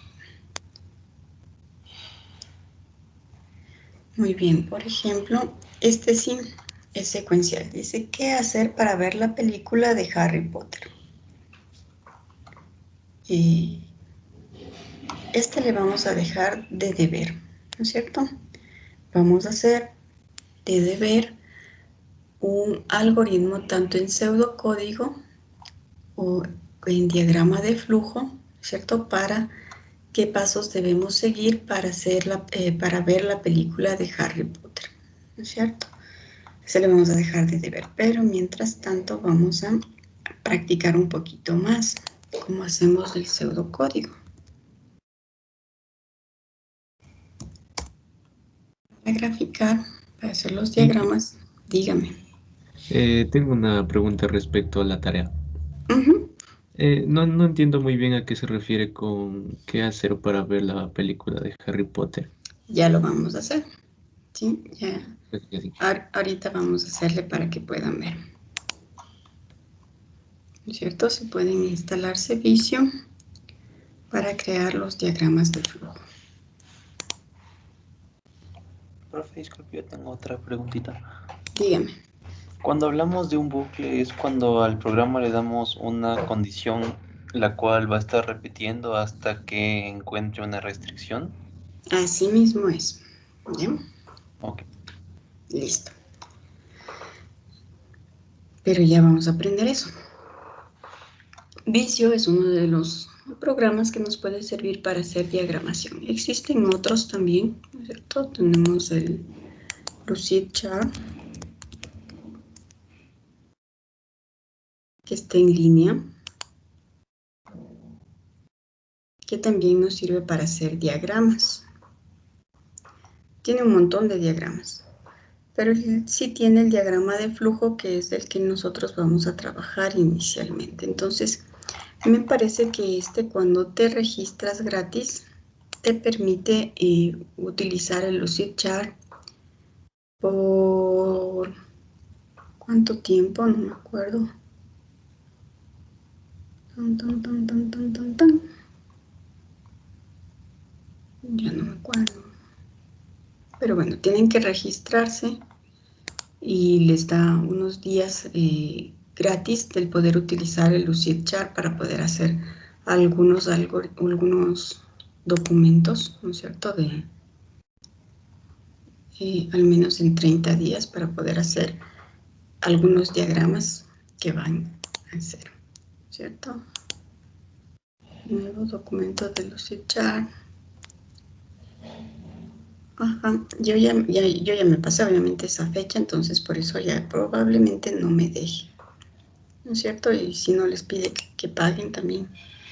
Muy bien, por ejemplo, este sí es secuencial. Dice, ¿qué hacer para ver la película de Harry Potter? Este le vamos a dejar de deber, ¿no es cierto? Vamos a hacer de deber un algoritmo tanto en pseudocódigo o en diagrama de flujo, ¿cierto? Para qué pasos debemos seguir para, para ver la película de Harry Potter, ¿no es cierto? Se le vamos a dejar de deber, pero mientras tanto vamos a practicar un poquito más cómo hacemos el pseudocódigo. Para graficar, para hacer los diagramas, dígame. Tengo una pregunta respecto a la tarea. No entiendo muy bien a qué se refiere con qué hacer para ver la película de Harry Potter. Ya lo vamos a hacer. Sí, ya. Ahorita vamos a hacerle para que puedan ver. ¿No es cierto? Se pueden instalar servicio para crear los diagramas de flujo. Profe, disculpe, yo tengo otra preguntita. Dígame. Cuando hablamos de un bucle es cuando al programa le damos una condición la cual va a estar repitiendo hasta que encuentre una restricción. Así mismo es. ¿Bien? Ok. Listo. Pero ya vamos a aprender eso. Visio es uno de los programas que nos puede servir para hacer diagramación. Existen otros también, ¿no es cierto? Tenemos el Lucidchart, que está en línea, que también nos sirve para hacer diagramas. Tiene un montón de diagramas, pero sí tiene el diagrama de flujo, que es el que nosotros vamos a trabajar inicialmente. Entonces, me parece que cuando te registras gratis, te permite utilizar el Lucidchart por ¿cuánto tiempo? No me acuerdo. Ya no me acuerdo. Pero bueno, tienen que registrarse y les da unos días gratis del poder utilizar el Lucidchart para poder hacer algunos documentos, ¿no es cierto? Al menos en 30 días para poder hacer algunos diagramas que van a hacer, ¿cierto? Nuevo documento de Lucidchart. Ajá, yo ya me pasé obviamente esa fecha, entonces por eso ya probablemente no me deje. ¿no es cierto? Y si no les pide que paguen también,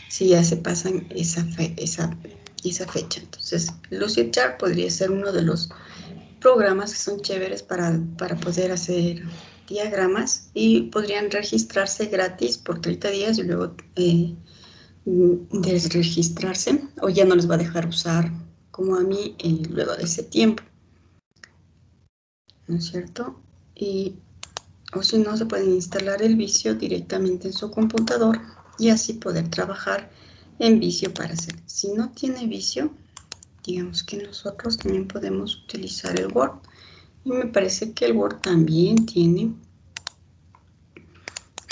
si ya se pasan esa fecha. Entonces, Lucidchart podría ser uno de los programas que son chéveres para poder hacer diagramas y podrían registrarse gratis por 30 días y luego desregistrarse, o ya no les va a dejar usar como a mí luego de ese tiempo, ¿no es cierto? O si no, se pueden instalar el Visio directamente en su computador y así poder trabajar en Visio para hacer. Si no tiene Visio, digamos que nosotros también podemos utilizar el Word. Y me parece que el Word también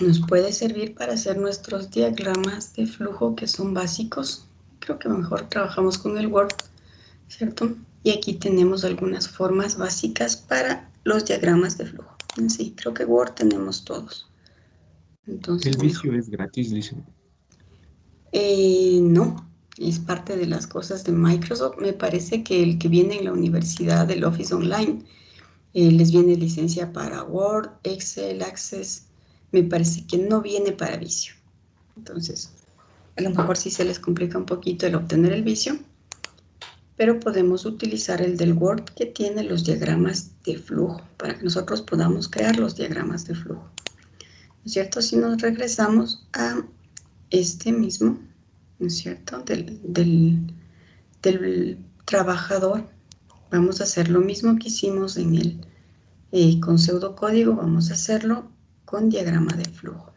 nos puede servir para hacer nuestros diagramas de flujo que son básicos. Creo que mejor trabajamos con el Word, ¿cierto? Y aquí tenemos algunas formas básicas para los diagramas de flujo. Sí, creo que Word tenemos todos. Entonces, ¿El Visio es gratis, dice? No, es parte de las cosas de Microsoft. Me parece que el que viene en la universidad del Office Online les viene licencia para Word, Excel, Access. Me parece que no viene para Visio. Entonces, a lo mejor sí se les complica un poquito el obtener el Visio, pero podemos utilizar el del Word que tiene los diagramas de flujo para que nosotros podamos crear los diagramas de flujo. ¿No es cierto? Si nos regresamos a este mismo, ¿no es cierto? Del trabajador, vamos a hacer lo mismo que hicimos en con pseudocódigo, vamos a hacerlo con diagrama de flujo.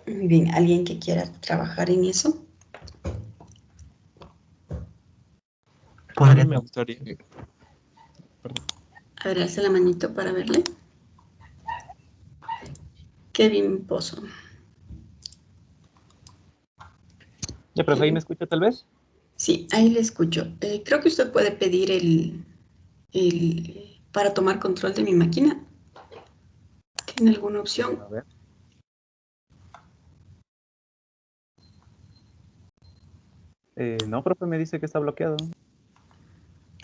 Muy bien, ¿alguien que quiera trabajar en eso? A mí me gustaría. A ver, alza la manito para verle. Kevin Pozo. Ya, profe, ¿ahí me escucha tal vez? Sí, ahí le escucho. Creo que usted puede pedir para tomar control de mi máquina. ¿Tiene alguna opción? A ver. No, profe, me dice que está bloqueado.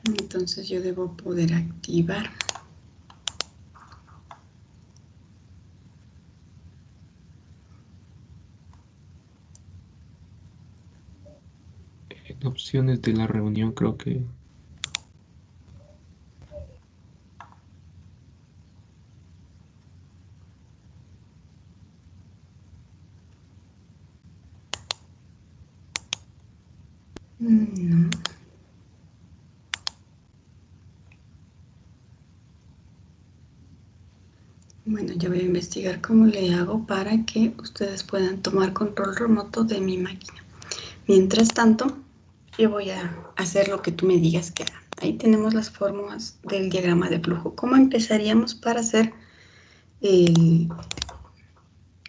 Entonces yo debo poder activar. En opciones de la reunión creo que... No. Bueno, yo voy a investigar cómo le hago para que ustedes puedan tomar control remoto de mi máquina. Mientras tanto, yo voy a hacer lo que tú me digas que haga. Ahí tenemos las fórmulas del diagrama de flujo. ¿Cómo empezaríamos para hacer ¿no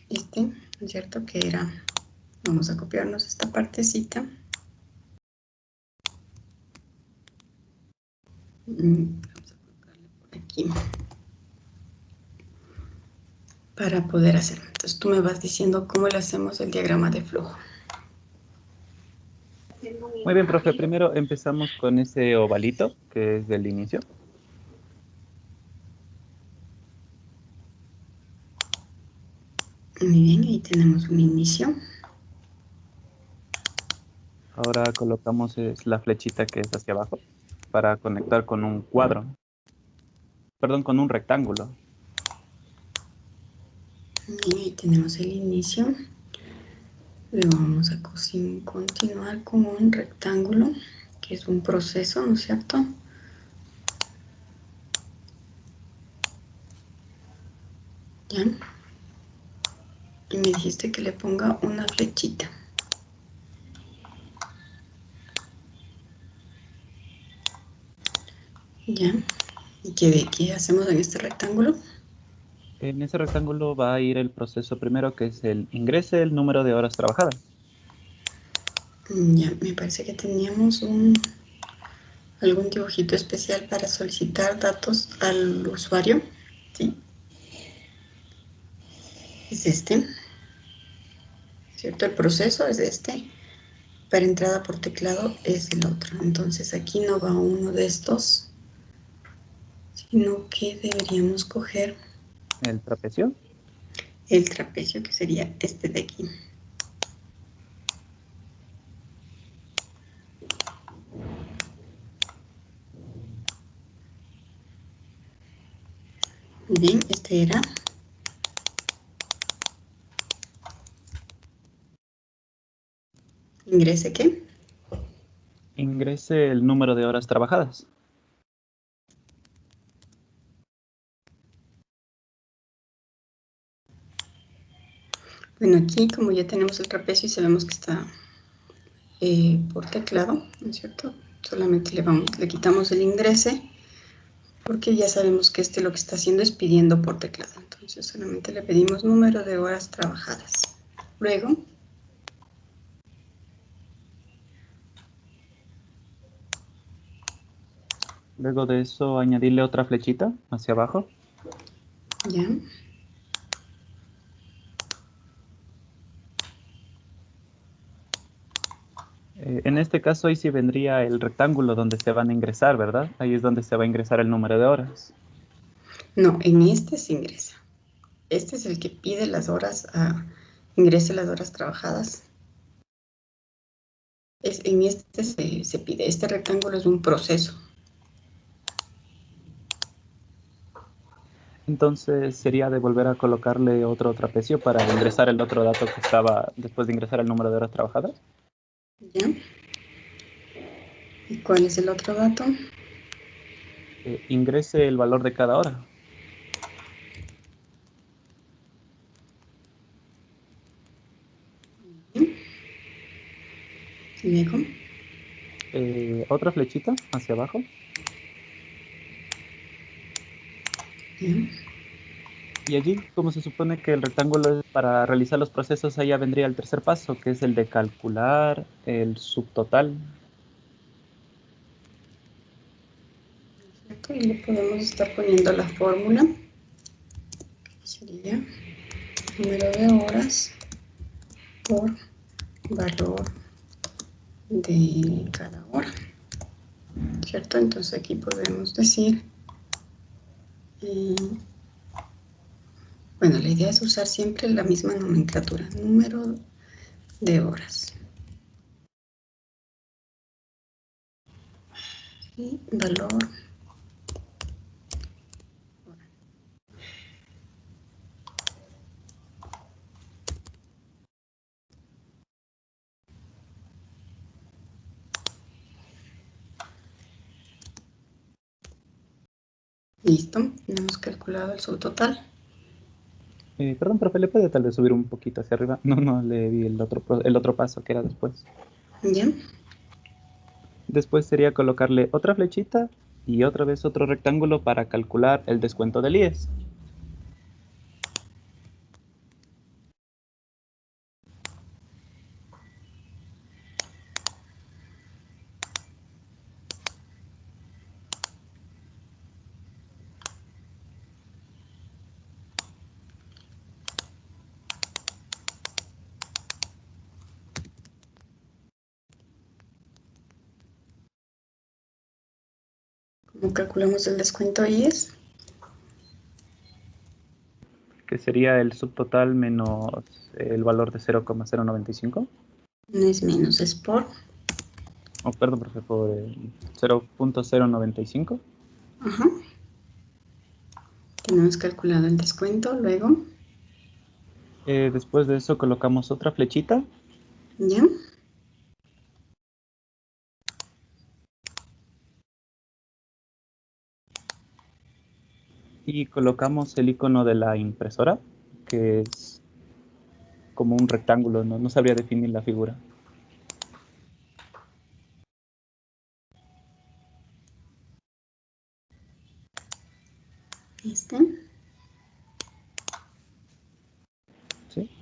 es cierto? Que era, vamos a copiarnos esta partecita. Vamos a colocarle por aquí. Para poder hacerlo. Entonces tú me vas diciendo cómo le hacemos el diagrama de flujo. Muy bien, profe. Primero empezamos con ese ovalito, que es del inicio. Muy bien, ahí tenemos un inicio. Ahora colocamos la flechita que es hacia abajo para conectar con un cuadro. Perdón, con un rectángulo. Y ahí tenemos el inicio. Luego vamos a continuar con un rectángulo, que es un proceso, ¿no es cierto? ¿Ya? Y me dijiste que le ponga una flechita. ¿Ya? ¿Y qué hacemos en este rectángulo? En ese rectángulo va a ir el proceso primero, que es el ingrese el número de horas trabajadas. Ya, me parece que teníamos algún dibujito especial para solicitar datos al usuario. ¿Sí? Es este. ¿Cierto? El proceso es este. Para entrada por teclado es el otro. Entonces aquí no va uno de estos, sino que deberíamos coger El trapecio. el trapecio, que sería este de aquí. Muy bien, este era. ¿Ingrese qué? Ingrese el número de horas trabajadas. Bueno, aquí como ya tenemos el trapecio y sabemos que está por teclado, ¿no es cierto? Solamente le quitamos el ingrese, porque ya sabemos que lo que está haciendo es pidiendo por teclado. Entonces solamente le pedimos número de horas trabajadas. Luego Luego de eso, añadirle otra flechita hacia abajo. ya. En este caso, ahí sí vendría el rectángulo donde se van a ingresar, ¿verdad? Ahí es donde se va a ingresar el número de horas. No, en este se ingresa. Este es el que pide las horas, ingrese las horas trabajadas. En este se pide. Este rectángulo es un proceso. Entonces sería de volver a colocarle otro trapecio para ingresar el otro dato que estaba después de ingresar el número de horas trabajadas. ¿Ya? ¿Y cuál es el otro dato? Ingrese el valor de cada hora. Bien. Luego. Otra flechita hacia abajo. Bien. Y allí, como se supone que el rectángulo es para realizar los procesos, allá vendría el tercer paso, que es el de calcular el subtotal. ¿Cierto? Y le podemos estar poniendo la fórmula. Sería número de horas por valor de cada hora. ¿Cierto? Entonces aquí podemos decir, bueno, la idea es usar siempre la misma nomenclatura, número de horas. Y valor. Listo, hemos calculado el subtotal. Perdón, profe, ¿le puede tal vez subir un poquito hacia arriba? No le vi el otro paso que era después. ¿Ya? Después sería colocarle otra flechita y otra vez otro rectángulo para calcular el descuento del IES. ¿Cómo calculamos el descuento IES? Que sería el subtotal menos el valor de 0,095. No es menos, es por. Oh, perdón, profe, por 0.095. Ajá. Tenemos calculado el descuento, luego. Después de eso colocamos otra flechita. ¿Ya? Y colocamos el icono de la impresora, que es como un rectángulo, no sabría definir la figura. ¿Sí?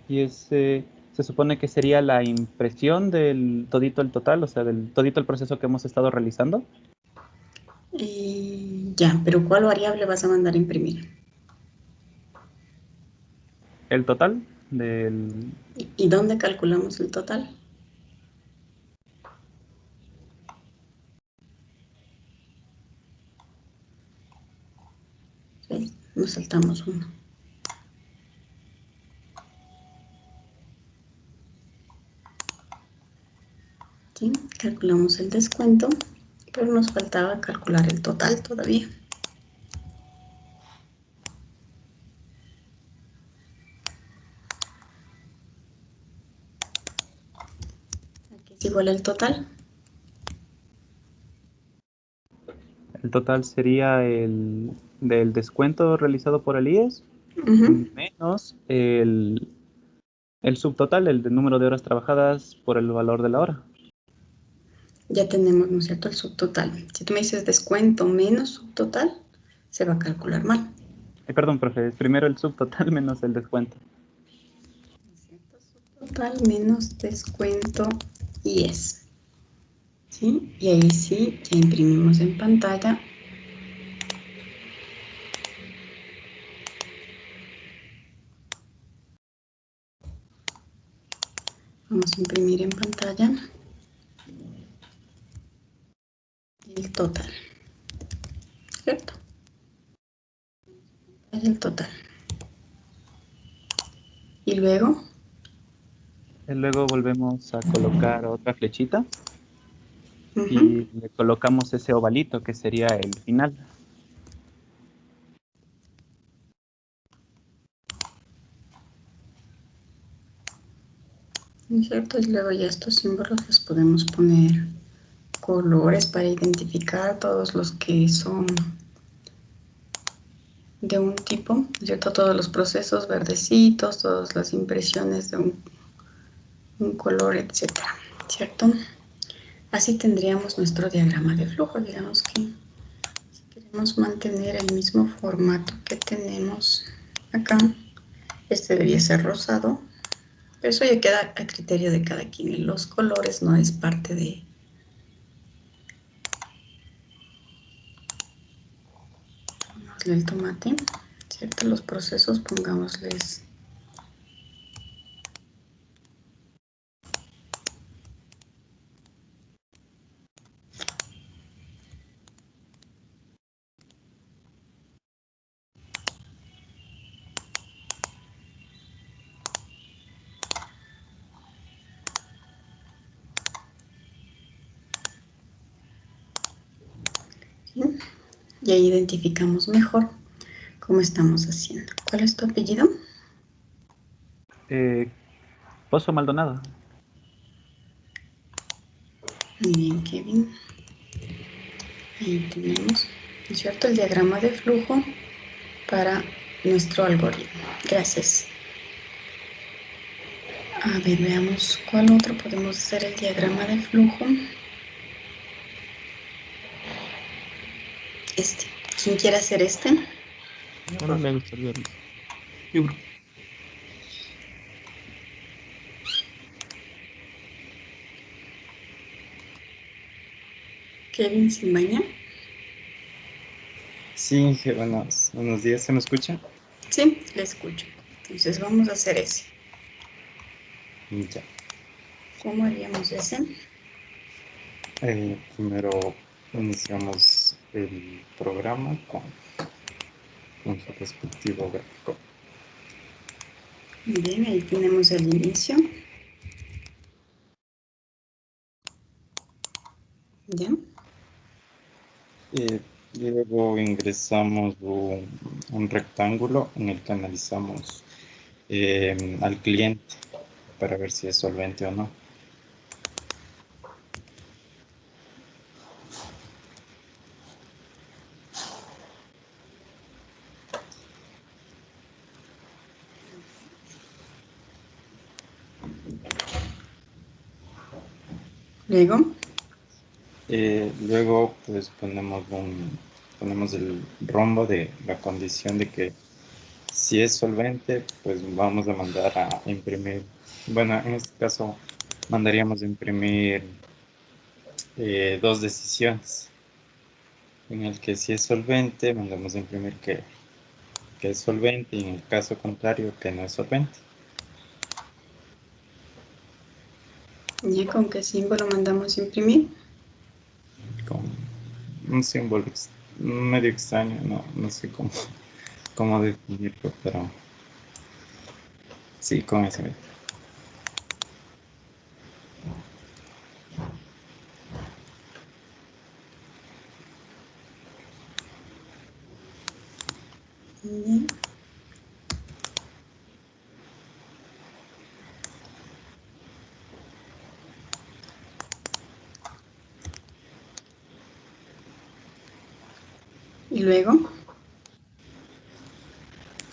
Y se supone que sería la impresión del todito el total, o sea, del todito el proceso que hemos estado realizando. Ya, pero ¿cuál variable vas a mandar a imprimir? El total del... ¿Y dónde calculamos el total? Sí, nos saltamos uno. Calculamos el descuento, pero nos faltaba calcular el total todavía. Aquí es igual el total. El total sería el del descuento realizado por el IES menos el subtotal, el del número de horas trabajadas por el valor de la hora. Ya tenemos, ¿no es cierto?, el subtotal. Si tú me dices descuento menos subtotal, se va a calcular mal. Perdón, profe, es primero el subtotal menos el descuento. Total menos descuento IES. ¿Sí? Y ahí sí, ya imprimimos en pantalla. Vamos a imprimir en pantalla el total, ¿cierto? El total. Y luego volvemos a colocar otra flechita y le colocamos ese ovalito que sería el final. ¿cierto? Y luego ya estos símbolos les podemos poner colores para identificar todos los que son de un tipo, ¿cierto? Todos los procesos verdecitos, todas las impresiones de un color, etcétera, ¿cierto? Así tendríamos nuestro diagrama de flujo. Digamos que si queremos mantener el mismo formato que tenemos acá, este debería ser rosado, pero eso ya queda a criterio de cada quien. Y los colores no es parte de... Pongámosle el tomate, ¿cierto? Los procesos pongámosles... ¿sí? Y ahí identificamos mejor cómo estamos haciendo. ¿Cuál es tu apellido? Pozo Maldonado. Muy bien, Kevin. Ahí tenemos, ¿no es cierto?, el diagrama de flujo para nuestro algoritmo. Gracias. A ver, veamos cuál otro podemos hacer el diagrama de flujo. Este. ¿Quién quiere hacer este? A mí me gustaría el libro. Kevin Simbaña. Sí, buenos días, ¿se me escucha? Sí, le escucho. Entonces vamos a hacer ese. Ya. ¿Cómo haríamos ese? Primero iniciamos el programa con su respectivo gráfico. Bien, ahí tenemos el inicio. ¿Ya? Luego ingresamos un rectángulo en el que analizamos al cliente para ver si es solvente o no. Luego pues ponemos el rombo de la condición de que si es solvente, pues vamos a mandar a imprimir. Bueno, en este caso mandaríamos a imprimir dos decisiones. En el que si es solvente, mandamos a imprimir que es solvente, y en el caso contrario, que no es solvente. ¿Y con qué símbolo mandamos imprimir? Con un símbolo medio extraño, no sé cómo definirlo, pero sí, con ese. Bien. Y luego,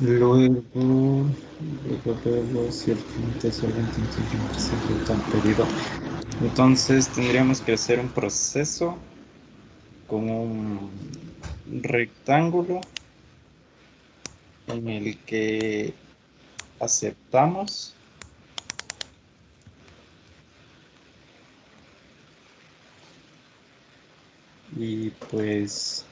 Luego si el cliente solamente entiende que se ejecuta el pedido. Entonces tendríamos que hacer un proceso con un rectángulo en el que aceptamos y pues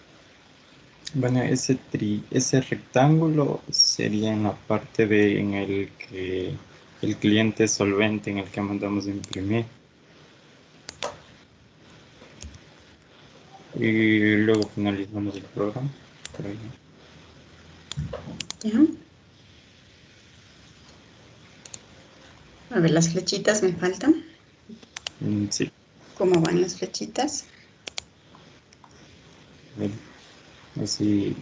bueno, ese rectángulo sería en la parte en el que el cliente solvente en el que mandamos a imprimir. Y luego finalizamos el programa. Por ahí. ¿ya? A ver, las flechitas me faltan. Sí. ¿Cómo van las flechitas? Así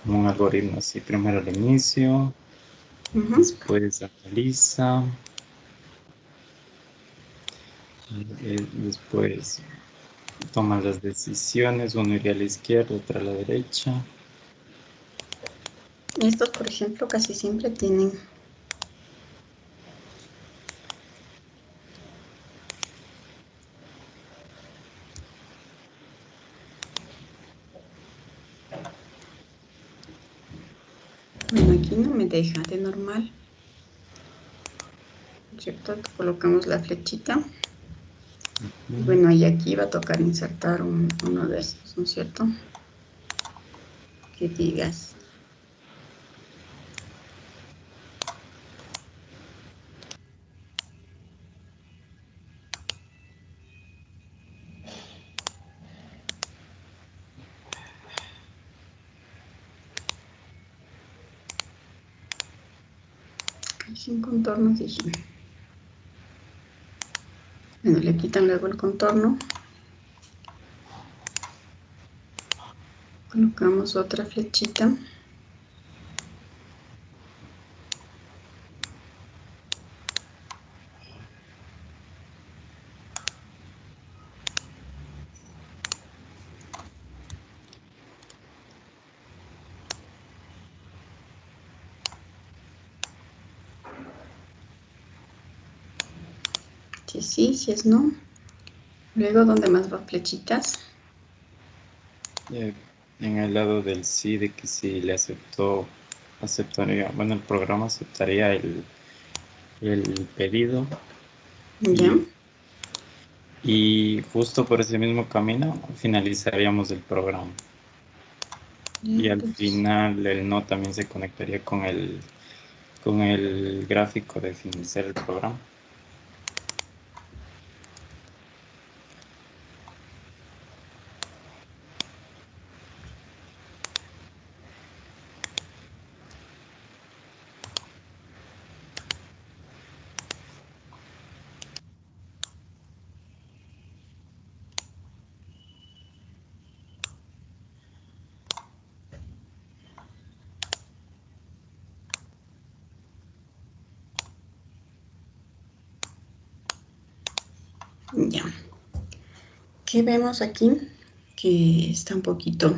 como un algoritmo, así primero al inicio, después analiza, después toma las decisiones, uno iría a la izquierda, otro a la derecha. Estos, por ejemplo, casi siempre tienen bueno, aquí no me deja de normal, ¿cierto? Colocamos la flechita. Y bueno, y aquí va a tocar insertar uno de estos, ¿no es cierto? Que digas. Sin contorno, dije. Bueno, le quitan luego el contorno. Colocamos otra flechita. Si sí, si es no. Luego, ¿dónde más va flechitas? En el lado del sí, de que si le aceptaría, bueno, el programa aceptaría el pedido. Ya. Y justo por ese mismo camino finalizaríamos el programa. Y al final el no también se conectaría con el gráfico de finalizar el programa. Ya. ¿Qué vemos aquí? Que está un poquito...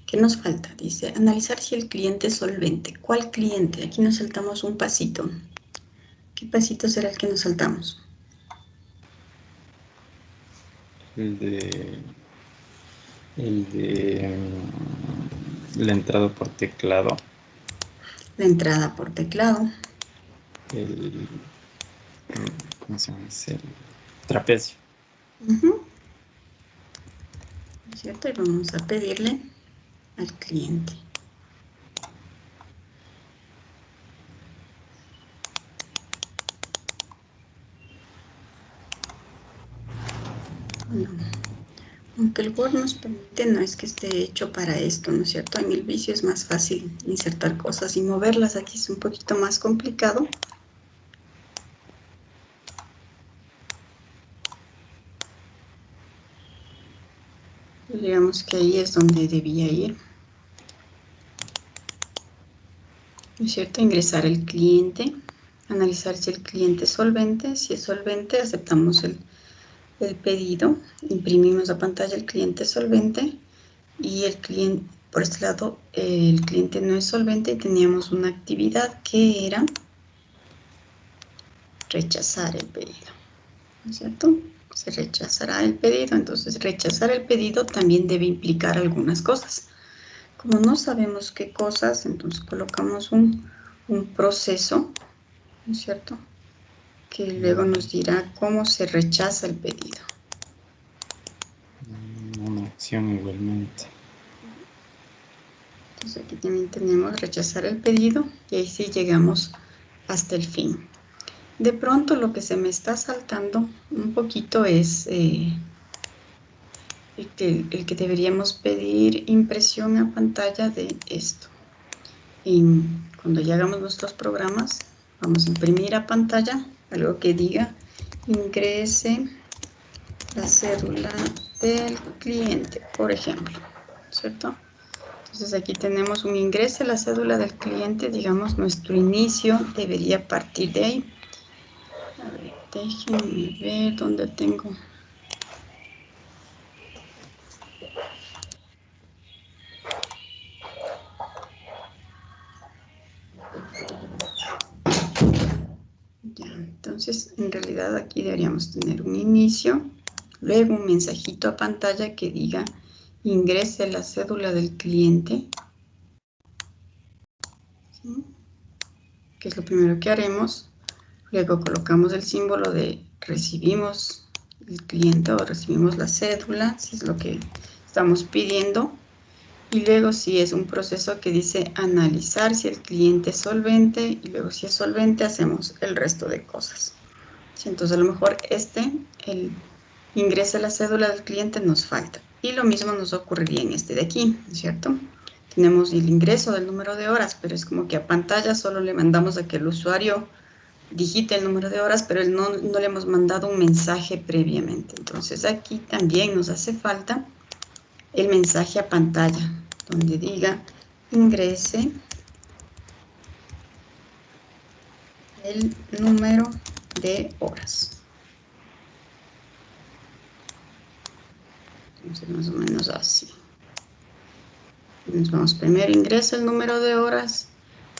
¿Qué nos falta? Dice, analizar si el cliente es solvente. ¿Cuál cliente? Aquí nos saltamos un pasito. ¿Qué pasito será el que nos saltamos? El de la entrada por teclado. La entrada por teclado. ¿Cómo se llama? El trapecio. ¿Cierto? Y vamos a pedirle al cliente. Bueno, aunque el Word nos permite, no es que esté hecho para esto, ¿no es cierto? En el vicio es más fácil insertar cosas y moverlas. Aquí es un poquito más complicado. Digamos que ahí es donde debía ir. ¿no es cierto? Ingresar el cliente, analizar si el cliente es solvente. Si es solvente, aceptamos el pedido, imprimimos a pantalla el cliente solvente y el cliente, por este lado, el cliente no es solvente y teníamos una actividad que era rechazar el pedido, ¿no es cierto? Se rechazará el pedido, entonces rechazar el pedido también debe implicar algunas cosas. Como no sabemos qué cosas, entonces colocamos un proceso, ¿no es cierto? Que luego nos dirá cómo se rechaza el pedido. Una acción igualmente. Entonces aquí también tenemos rechazar el pedido y ahí sí llegamos hasta el fin. De pronto lo que se me está saltando un poquito es el que deberíamos pedir impresión a pantalla de esto. Y cuando ya hagamos nuestros programas, vamos a imprimir a pantalla algo que diga ingrese la cédula del cliente, por ejemplo, ¿cierto? Entonces aquí tenemos un ingrese la cédula del cliente, digamos nuestro inicio debería partir de ahí. A ver, déjenme ver dónde tengo. Ya, entonces en realidad aquí deberíamos tener un inicio, luego un mensajito a pantalla que diga ingrese la cédula del cliente, ¿sí? Que es lo primero que haremos. Luego colocamos el símbolo de recibimos el cliente o recibimos la cédula, si es lo que estamos pidiendo. Y luego si es un proceso que dice analizar si el cliente es solvente, y luego si es solvente hacemos el resto de cosas. ¿Sí? Entonces a lo mejor el ingresa la cédula del cliente nos falta. Y lo mismo nos ocurriría en este de aquí, ¿no es cierto? Tenemos el ingreso del número de horas, pero es como que a pantalla solo le mandamos a que el usuario digite el número de horas, pero no le hemos mandado un mensaje previamente. Entonces aquí también nos hace falta el mensaje a pantalla, donde diga ingrese el número de horas. Entonces más o menos así. Nos vamos primero, ingresa el número de horas,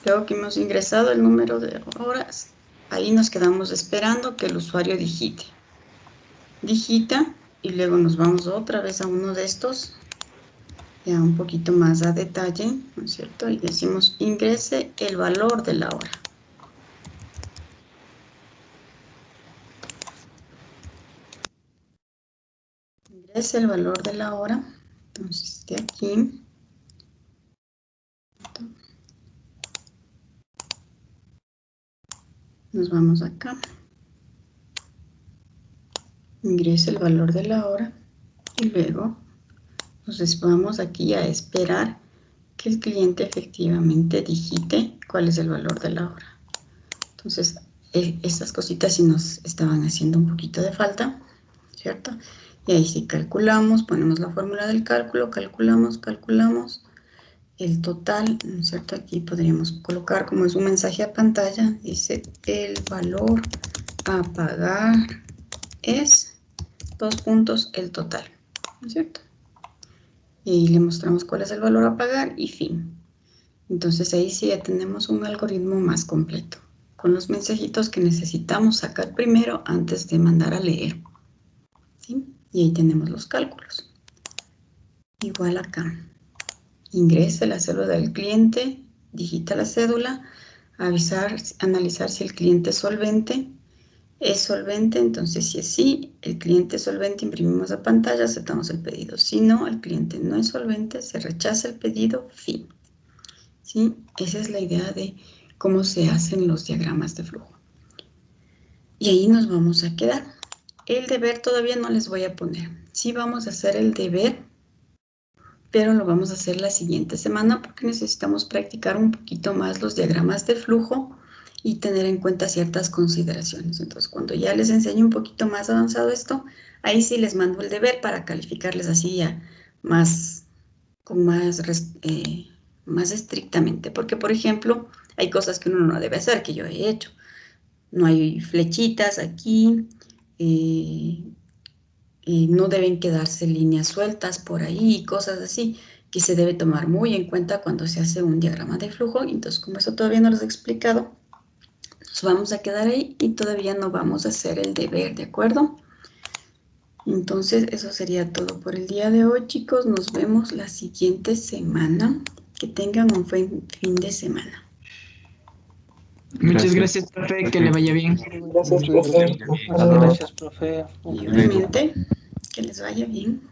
luego que hemos ingresado el número de horas, ahí nos quedamos esperando que el usuario digite. Digita y luego nos vamos otra vez a uno de estos, ya un poquito más a detalle, ¿no es cierto? Y decimos ingrese el valor de la hora. Ingrese el valor de la hora, entonces de aquí nos vamos acá, ingrese el valor de la hora y luego nos vamos aquí a esperar que el cliente efectivamente digite cuál es el valor de la hora. Entonces, estas cositas sí nos estaban haciendo un poquito de falta, ¿cierto? Y ahí sí calculamos, ponemos la fórmula del cálculo, calculamos el total, ¿no es cierto? Aquí podríamos colocar, como es un mensaje a pantalla, dice el valor a pagar es, el total, ¿no es cierto? Y le mostramos cuál es el valor a pagar y fin. Entonces ahí sí ya tenemos un algoritmo más completo, con los mensajitos que necesitamos sacar primero antes de mandar a leer, ¿sí? Y ahí tenemos los cálculos. Igual acá. Ingrese la cédula del cliente, digita la cédula, analizar si el cliente es solvente. Es solvente, entonces si es sí, el cliente es solvente, imprimimos a pantalla, aceptamos el pedido. Si no, el cliente no es solvente, se rechaza el pedido, fin. ¿Sí? Esa es la idea de cómo se hacen los diagramas de flujo. Y ahí nos vamos a quedar. El deber todavía no les voy a poner. Sí vamos a hacer el deber, pero lo vamos a hacer la siguiente semana porque necesitamos practicar un poquito más los diagramas de flujo y tener en cuenta ciertas consideraciones. Entonces, cuando ya les enseñe un poquito más avanzado esto, ahí sí les mando el deber para calificarles así ya más, con más más estrictamente, porque por ejemplo, hay cosas que uno no debe hacer, que yo he hecho. No hay flechitas aquí, no deben quedarse líneas sueltas por ahí, cosas así, que se debe tomar muy en cuenta cuando se hace un diagrama de flujo. Entonces, como eso todavía no los he explicado, nos vamos a quedar ahí y todavía no vamos a hacer el deber, ¿de acuerdo? Entonces, eso sería todo por el día de hoy, chicos. Nos vemos la siguiente semana. Que tengan un buen fin de semana. Muchas gracias, profe, que le vaya bien. Gracias, profe. Gracias, profe. Igualmente, que les vaya bien.